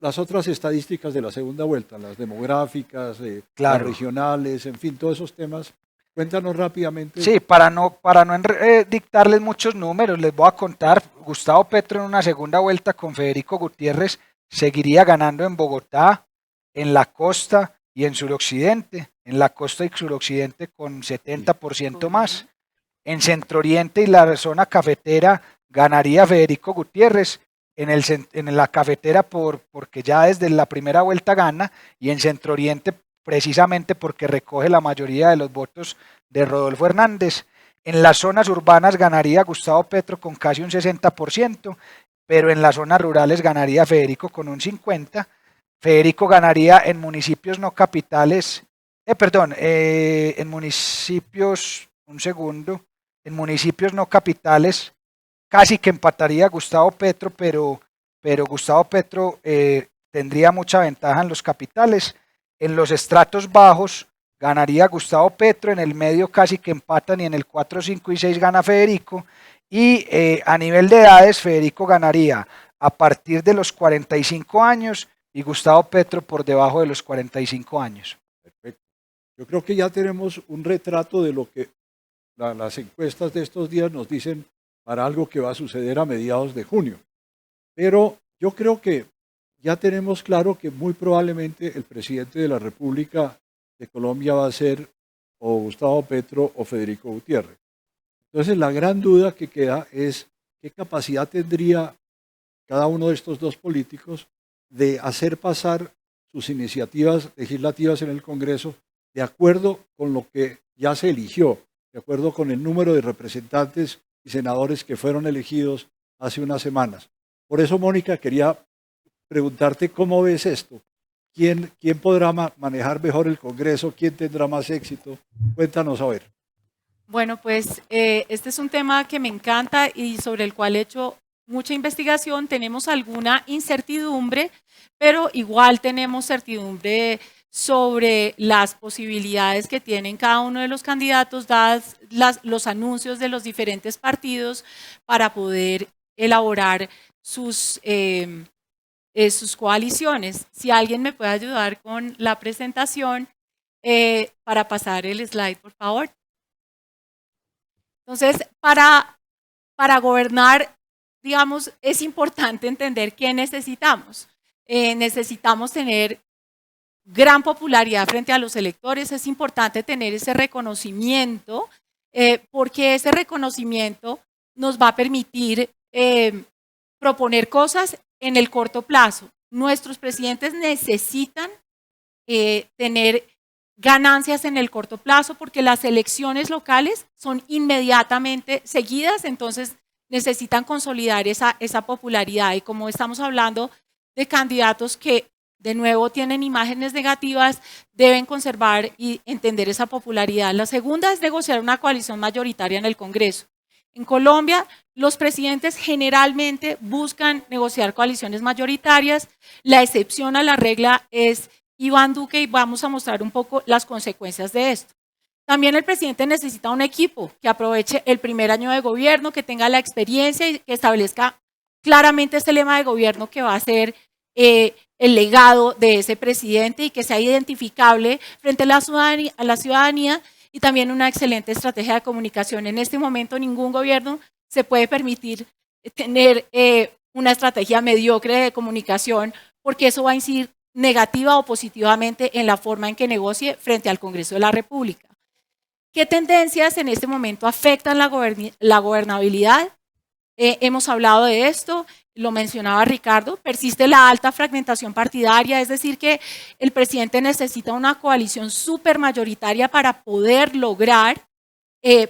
las otras estadísticas de la segunda vuelta, las demográficas, las regionales, en fin, todos esos temas. Cuéntanos rápidamente. Sí, para no dictarles muchos números, les voy a contar. Gustavo Petro en una segunda vuelta con Federico Gutiérrez seguiría ganando en Bogotá, en la costa y en suroccidente. En la costa y suroccidente con 70% más. En Centro Oriente y la zona cafetera ganaría Federico Gutiérrez. En la cafetera porque ya desde la primera vuelta gana, y en Centro Oriente precisamente porque recoge la mayoría de los votos de Rodolfo Hernández. En las zonas urbanas ganaría Gustavo Petro con casi un 60%, pero en las zonas rurales ganaría Federico con un 50%. Federico ganaría en municipios no capitales, en municipios, en municipios no capitales casi que empataría a Gustavo Petro, pero Gustavo Petro tendría mucha ventaja en los capitales. En los estratos bajos ganaría Gustavo Petro, en el medio casi que empatan, y en el 4, 5 y 6 gana Federico, y a nivel de edades Federico ganaría a partir de los 45 años y Gustavo Petro por debajo de los 45 años. Perfecto. Yo creo que ya tenemos un retrato de lo que las encuestas de estos días nos dicen para algo que va a suceder a mediados de junio. Pero yo creo que ya tenemos claro que muy probablemente el presidente de la República de Colombia va a ser o Gustavo Petro o Federico Gutiérrez. Entonces la gran duda que queda es qué capacidad tendría cada uno de estos dos políticos de hacer pasar sus iniciativas legislativas en el Congreso de acuerdo con lo que ya se eligió, de acuerdo con el número de representantes y senadores que fueron elegidos hace unas semanas. Por eso, Mónica, quería preguntarte cómo ves esto. ¿Quién podrá manejar mejor el Congreso? ¿Quién tendrá más éxito? Cuéntanos a ver. Bueno, pues este es un tema que me encanta y sobre el cual he hecho mucha investigación. Tenemos alguna incertidumbre, pero igual tenemos certidumbre sobre las posibilidades que tienen cada uno de los candidatos, dadas los anuncios de los diferentes partidos para poder elaborar sus coaliciones. Si alguien me puede ayudar con la presentación para pasar el slide, por favor. Entonces, para gobernar, digamos, es importante entender qué necesitamos. Necesitamos tener gran popularidad frente a los electores, es importante tener ese reconocimiento, porque ese reconocimiento nos va a permitir proponer cosas en el corto plazo. Nuestros presidentes necesitan tener ganancias en el corto plazo porque las elecciones locales son inmediatamente seguidas, entonces necesitan consolidar esa popularidad. Y como estamos hablando de candidatos que de nuevo tienen imágenes negativas, deben conservar y entender esa popularidad. La segunda es negociar una coalición mayoritaria en el Congreso. En Colombia, los presidentes generalmente buscan negociar coaliciones mayoritarias. La excepción a la regla es Iván Duque y vamos a mostrar un poco las consecuencias de esto. También el presidente necesita un equipo que aproveche el primer año de gobierno, que tenga la experiencia y que establezca claramente este lema de gobierno que va a ser el legado de ese presidente y que sea identificable frente a la ciudadanía y también una excelente estrategia de comunicación. En este momento ningún gobierno se puede permitir tener una estrategia mediocre de comunicación porque eso va a incidir negativa o positivamente en la forma en que negocie frente al Congreso de la República. ¿Qué tendencias en este momento afectan la gobernabilidad? Hemos hablado de esto, lo mencionaba Ricardo, persiste la alta fragmentación partidaria, es decir que el presidente necesita una coalición supermayoritaria para poder lograr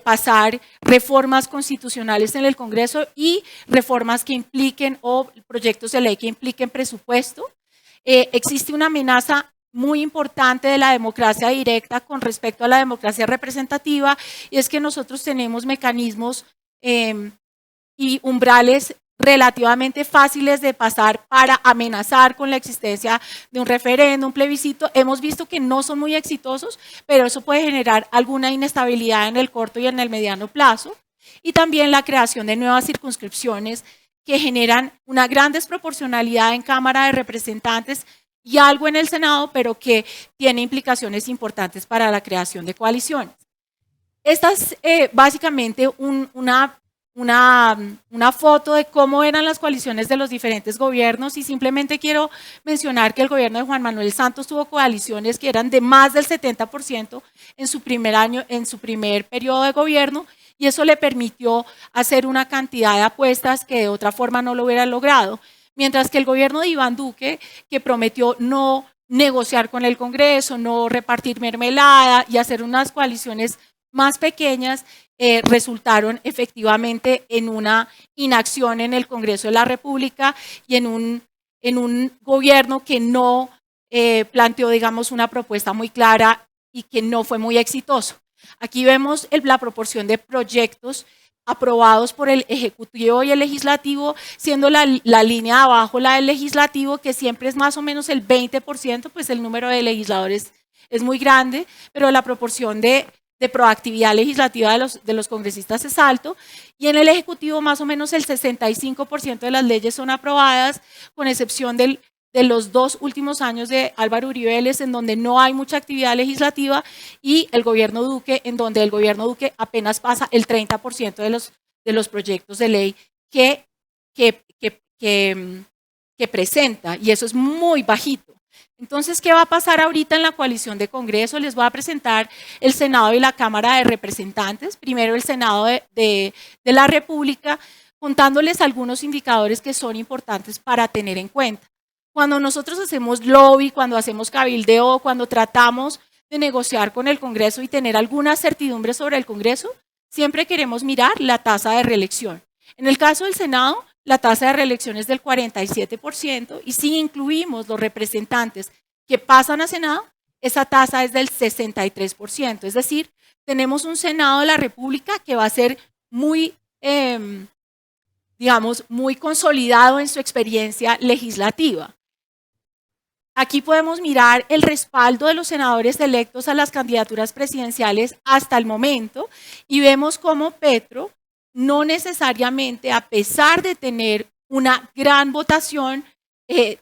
pasar reformas constitucionales en el Congreso y reformas que impliquen o proyectos de ley que impliquen presupuesto. Existe una amenaza muy importante de la democracia directa con respecto a la democracia representativa, y es que nosotros tenemos mecanismos y umbrales relativamente fáciles de pasar para amenazar con la existencia de un referéndum, un plebiscito. Hemos visto que no son muy exitosos, pero eso puede generar alguna inestabilidad en el corto y en el mediano plazo. Y también la creación de nuevas circunscripciones que generan una gran desproporcionalidad en Cámara de Representantes y algo en el Senado, pero que tiene implicaciones importantes para la creación de coaliciones. Esta es básicamente una foto de cómo eran las coaliciones de los diferentes gobiernos, y simplemente quiero mencionar que el gobierno de Juan Manuel Santos tuvo coaliciones que eran de más del 70% en su primer año, en su primer periodo de gobierno, y eso le permitió hacer una cantidad de apuestas que de otra forma no lo hubiera logrado. Mientras que el gobierno de Iván Duque, que prometió no negociar con el Congreso, no repartir mermelada y hacer unas coaliciones más pequeñas, resultaron efectivamente en una inacción en el Congreso de la República y en un gobierno que no planteó, digamos, una propuesta muy clara y que no fue muy exitoso. Aquí vemos la proporción de proyectos aprobados por el Ejecutivo y el Legislativo, siendo la línea de abajo la del Legislativo, que siempre es más o menos el 20%, pues el número de legisladores es muy grande, pero la proporción de proactividad legislativa de los congresistas es alto, y en el Ejecutivo más o menos el 65% de las leyes son aprobadas, con excepción de los 2 últimos años de Álvaro Uribe Vélez, en donde no hay mucha actividad legislativa, y el gobierno Duque, en donde el gobierno Duque apenas pasa el 30% de los proyectos de ley que presenta, y eso es muy bajito. Entonces, ¿qué va a pasar ahorita en la coalición de Congreso? Les voy a presentar el Senado y la Cámara de Representantes. Primero el Senado de la República, contándoles algunos indicadores que son importantes para tener en cuenta. Cuando nosotros hacemos lobby, cuando hacemos cabildeo, cuando tratamos de negociar con el Congreso y tener alguna certidumbre sobre el Congreso, siempre queremos mirar la tasa de reelección. En el caso del Senado, la tasa de reelección es del 47%, y si incluimos los representantes que pasan a Senado, esa tasa es del 63%. Es decir, tenemos un Senado de la República que va a ser muy, digamos, muy consolidado en su experiencia legislativa. Aquí podemos mirar el respaldo de los senadores electos a las candidaturas presidenciales hasta el momento, y vemos cómo Petro no necesariamente, a pesar de tener una gran votación,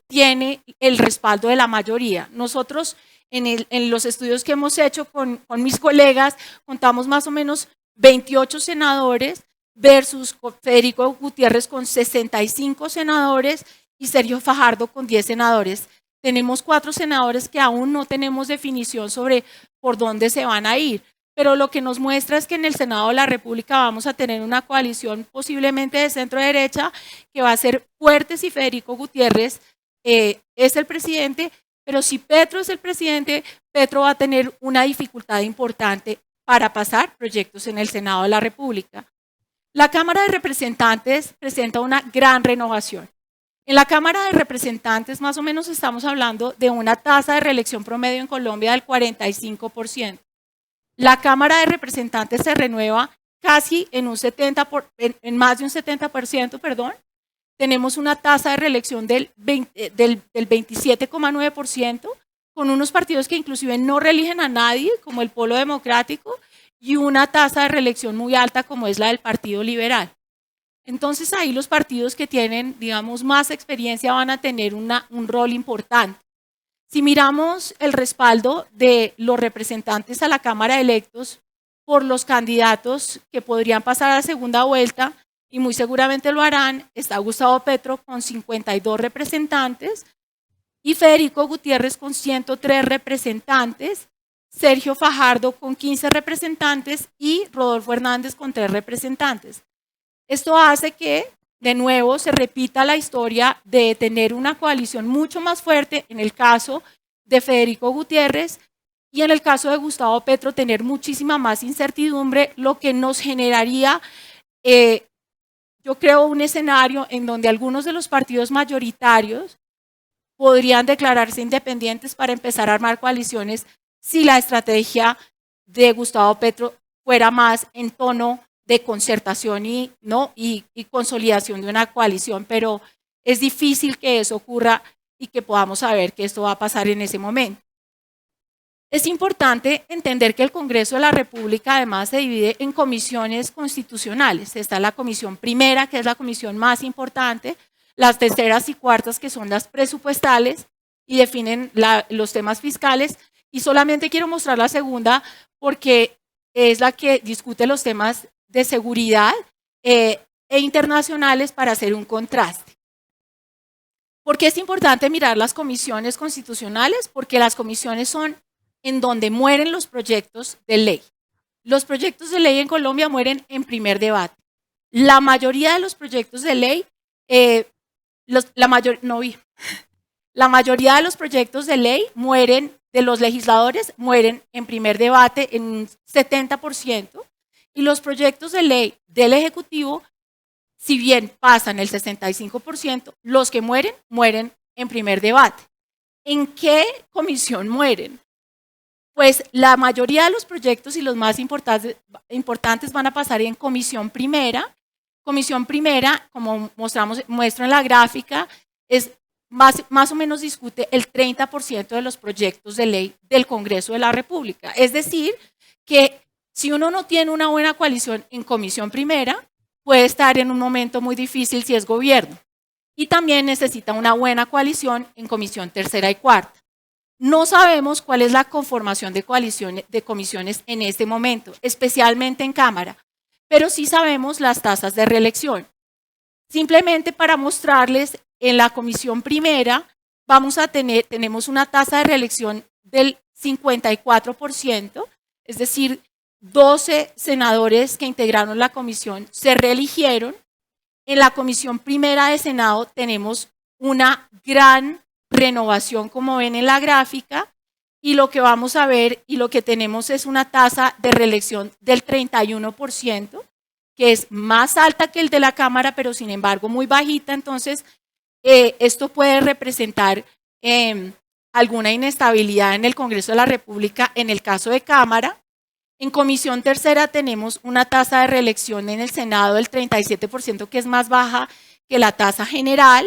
tiene el respaldo de la mayoría. Nosotros en los estudios que hemos hecho con mis colegas, contamos más o menos 28 senadores versus Federico Gutiérrez con 65 senadores y Sergio Fajardo con 10 senadores. Tenemos 4 senadores que aún no tenemos definición sobre por dónde se van a ir, pero lo que nos muestra es que en el Senado de la República vamos a tener una coalición posiblemente de centro-derecha que va a ser fuerte si Federico Gutiérrez es el presidente, pero si Petro es el presidente, Petro va a tener una dificultad importante para pasar proyectos en el Senado de la República. La Cámara de Representantes presenta una gran renovación. En la Cámara de Representantes más o menos estamos hablando de una tasa de reelección promedio en Colombia del 45%. La Cámara de Representantes se renueva casi en más de un 70%, perdón. Tenemos una tasa de reelección del 27,9%, con unos partidos que inclusive no reeligen a nadie, como el Polo Democrático, y una tasa de reelección muy alta como es la del Partido Liberal. Entonces ahí los partidos que tienen, digamos, más experiencia van a tener un rol importante. Si miramos el respaldo de los representantes a la Cámara de electos por los candidatos que podrían pasar a la segunda vuelta, y muy seguramente lo harán, está Gustavo Petro con 52 representantes y Federico Gutiérrez con 103 representantes, Sergio Fajardo con 15 representantes y Rodolfo Hernández con 3 representantes. Esto hace que, de nuevo, se repita la historia de tener una coalición mucho más fuerte en el caso de Federico Gutiérrez, y en el caso de Gustavo Petro tener muchísima más incertidumbre, lo que nos generaría, yo creo, un escenario en donde algunos de los partidos mayoritarios podrían declararse independientes para empezar a armar coaliciones si la estrategia de Gustavo Petro fuera más en tono de concertación y consolidación de una coalición, pero es difícil que eso ocurra y que podamos saber que esto va a pasar en ese momento. Es importante entender que el Congreso de la República además se divide en comisiones constitucionales. Está la comisión primera, que es la comisión más importante, las terceras y cuartas, que son las presupuestales y definen los temas fiscales, y solamente quiero mostrar la segunda porque es la que discute los temas de seguridad e internacionales para hacer un contraste. ¿Por qué es importante mirar las comisiones constitucionales? Porque las comisiones son en donde mueren los proyectos de ley. Los proyectos de ley en Colombia mueren en primer debate. La mayoría de los proyectos de ley, la mayoría de los proyectos de ley mueren, de los legisladores, mueren en primer debate en un 70%, y los proyectos de ley del Ejecutivo, si bien pasan el 65%, los que mueren, mueren en primer debate. ¿En qué comisión mueren? Pues la mayoría de los proyectos y los más importantes van a pasar en comisión primera. Comisión primera, como muestro en la gráfica, es más o menos discute el 30% de los proyectos de ley del Congreso de la República. Es decir, que si uno no tiene una buena coalición en comisión primera, puede estar en un momento muy difícil si es gobierno. Y también necesita una buena coalición en comisión tercera y cuarta. No sabemos cuál es la conformación de comisiones en este momento, especialmente en Cámara, pero sí sabemos las tasas de reelección. Simplemente para mostrarles, en la comisión primera tenemos una tasa de reelección del 54%, es decir, 12 senadores que integraron la comisión se reeligieron. En la comisión primera de Senado tenemos una gran renovación, como ven en la gráfica, y lo que vamos a ver y lo que tenemos es una tasa de reelección del 31%, que es más alta que el de la Cámara, pero sin embargo muy bajita. Entonces, esto puede representar alguna inestabilidad en el Congreso de la República en el caso de Cámara. En comisión tercera tenemos una tasa de reelección en el Senado del 37%, que es más baja que la tasa general.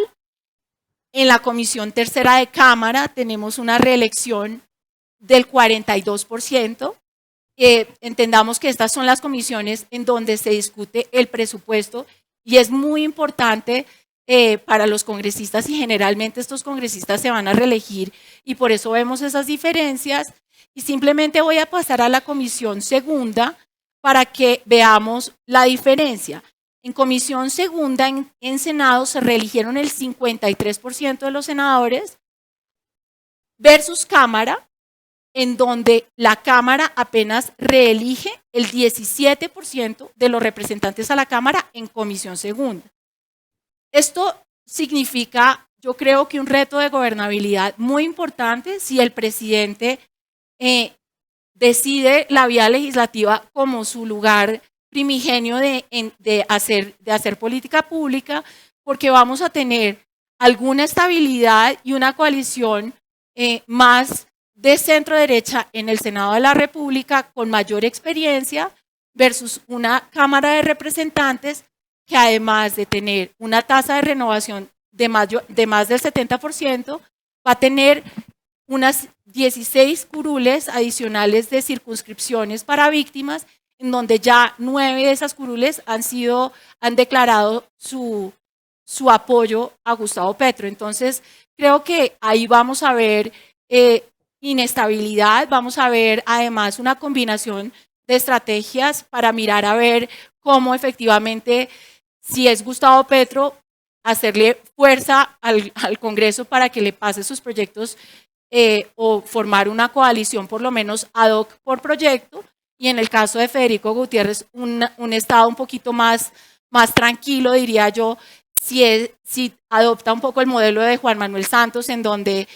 En la comisión tercera de Cámara tenemos una reelección del 42%. Entendamos que estas son las comisiones en donde se discute el presupuesto y es muy importante para los congresistas, y generalmente estos congresistas se van a reelegir y por eso vemos esas diferencias. Y simplemente voy a pasar a la comisión segunda para que veamos la diferencia. En comisión segunda, en Senado, se reeligieron el 53% de los senadores versus Cámara, en donde la Cámara apenas reelige el 17% de los representantes a la Cámara en comisión segunda. Esto significa, yo creo, que un reto de gobernabilidad muy importante si el presidente decide la vía legislativa como su lugar primigenio de hacer política pública, porque vamos a tener alguna estabilidad y una coalición más de centro derecha en el Senado de la República con mayor experiencia versus una Cámara de Representantes que, además de tener una tasa de renovación de más del 70%, va a tener unas 16 curules adicionales de circunscripciones para víctimas, en donde ya 9 de esas curules han declarado su apoyo a Gustavo Petro. Entonces, creo que ahí vamos a ver inestabilidad, vamos a ver además una combinación de estrategias para mirar a ver cómo efectivamente, si es Gustavo Petro, hacerle fuerza al Congreso para que le pase sus proyectos o formar una coalición por lo menos ad hoc por proyecto, y en el caso de Federico Gutiérrez un estado un poquito más tranquilo, diría yo, si adopta un poco el modelo de Juan Manuel Santos, en donde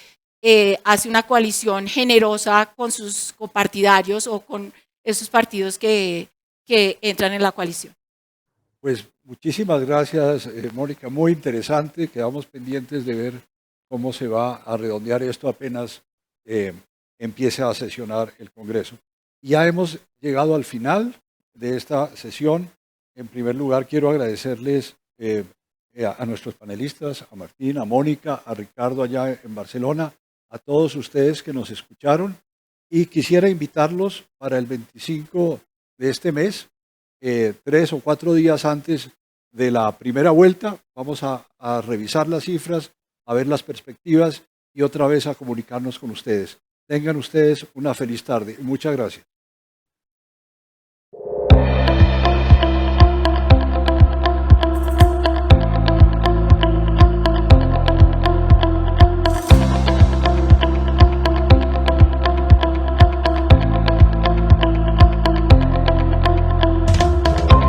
hace una coalición generosa con sus copartidarios o con esos partidos que entran en la coalición. Pues muchísimas gracias, Mónica, muy interesante. Quedamos pendientes de ver cómo se va a redondear esto apenas empiece a sesionar el Congreso. Ya hemos llegado al final de esta sesión. En primer lugar, quiero agradecerles a nuestros panelistas, a Martín, a Mónica, a Ricardo allá en Barcelona, a todos ustedes que nos escucharon, y quisiera invitarlos para el 25 de este mes, 3 o 4 días antes de la primera vuelta. Vamos a revisar las cifras, a ver las perspectivas y otra vez a comunicarnos con ustedes. Tengan ustedes una feliz tarde y muchas gracias.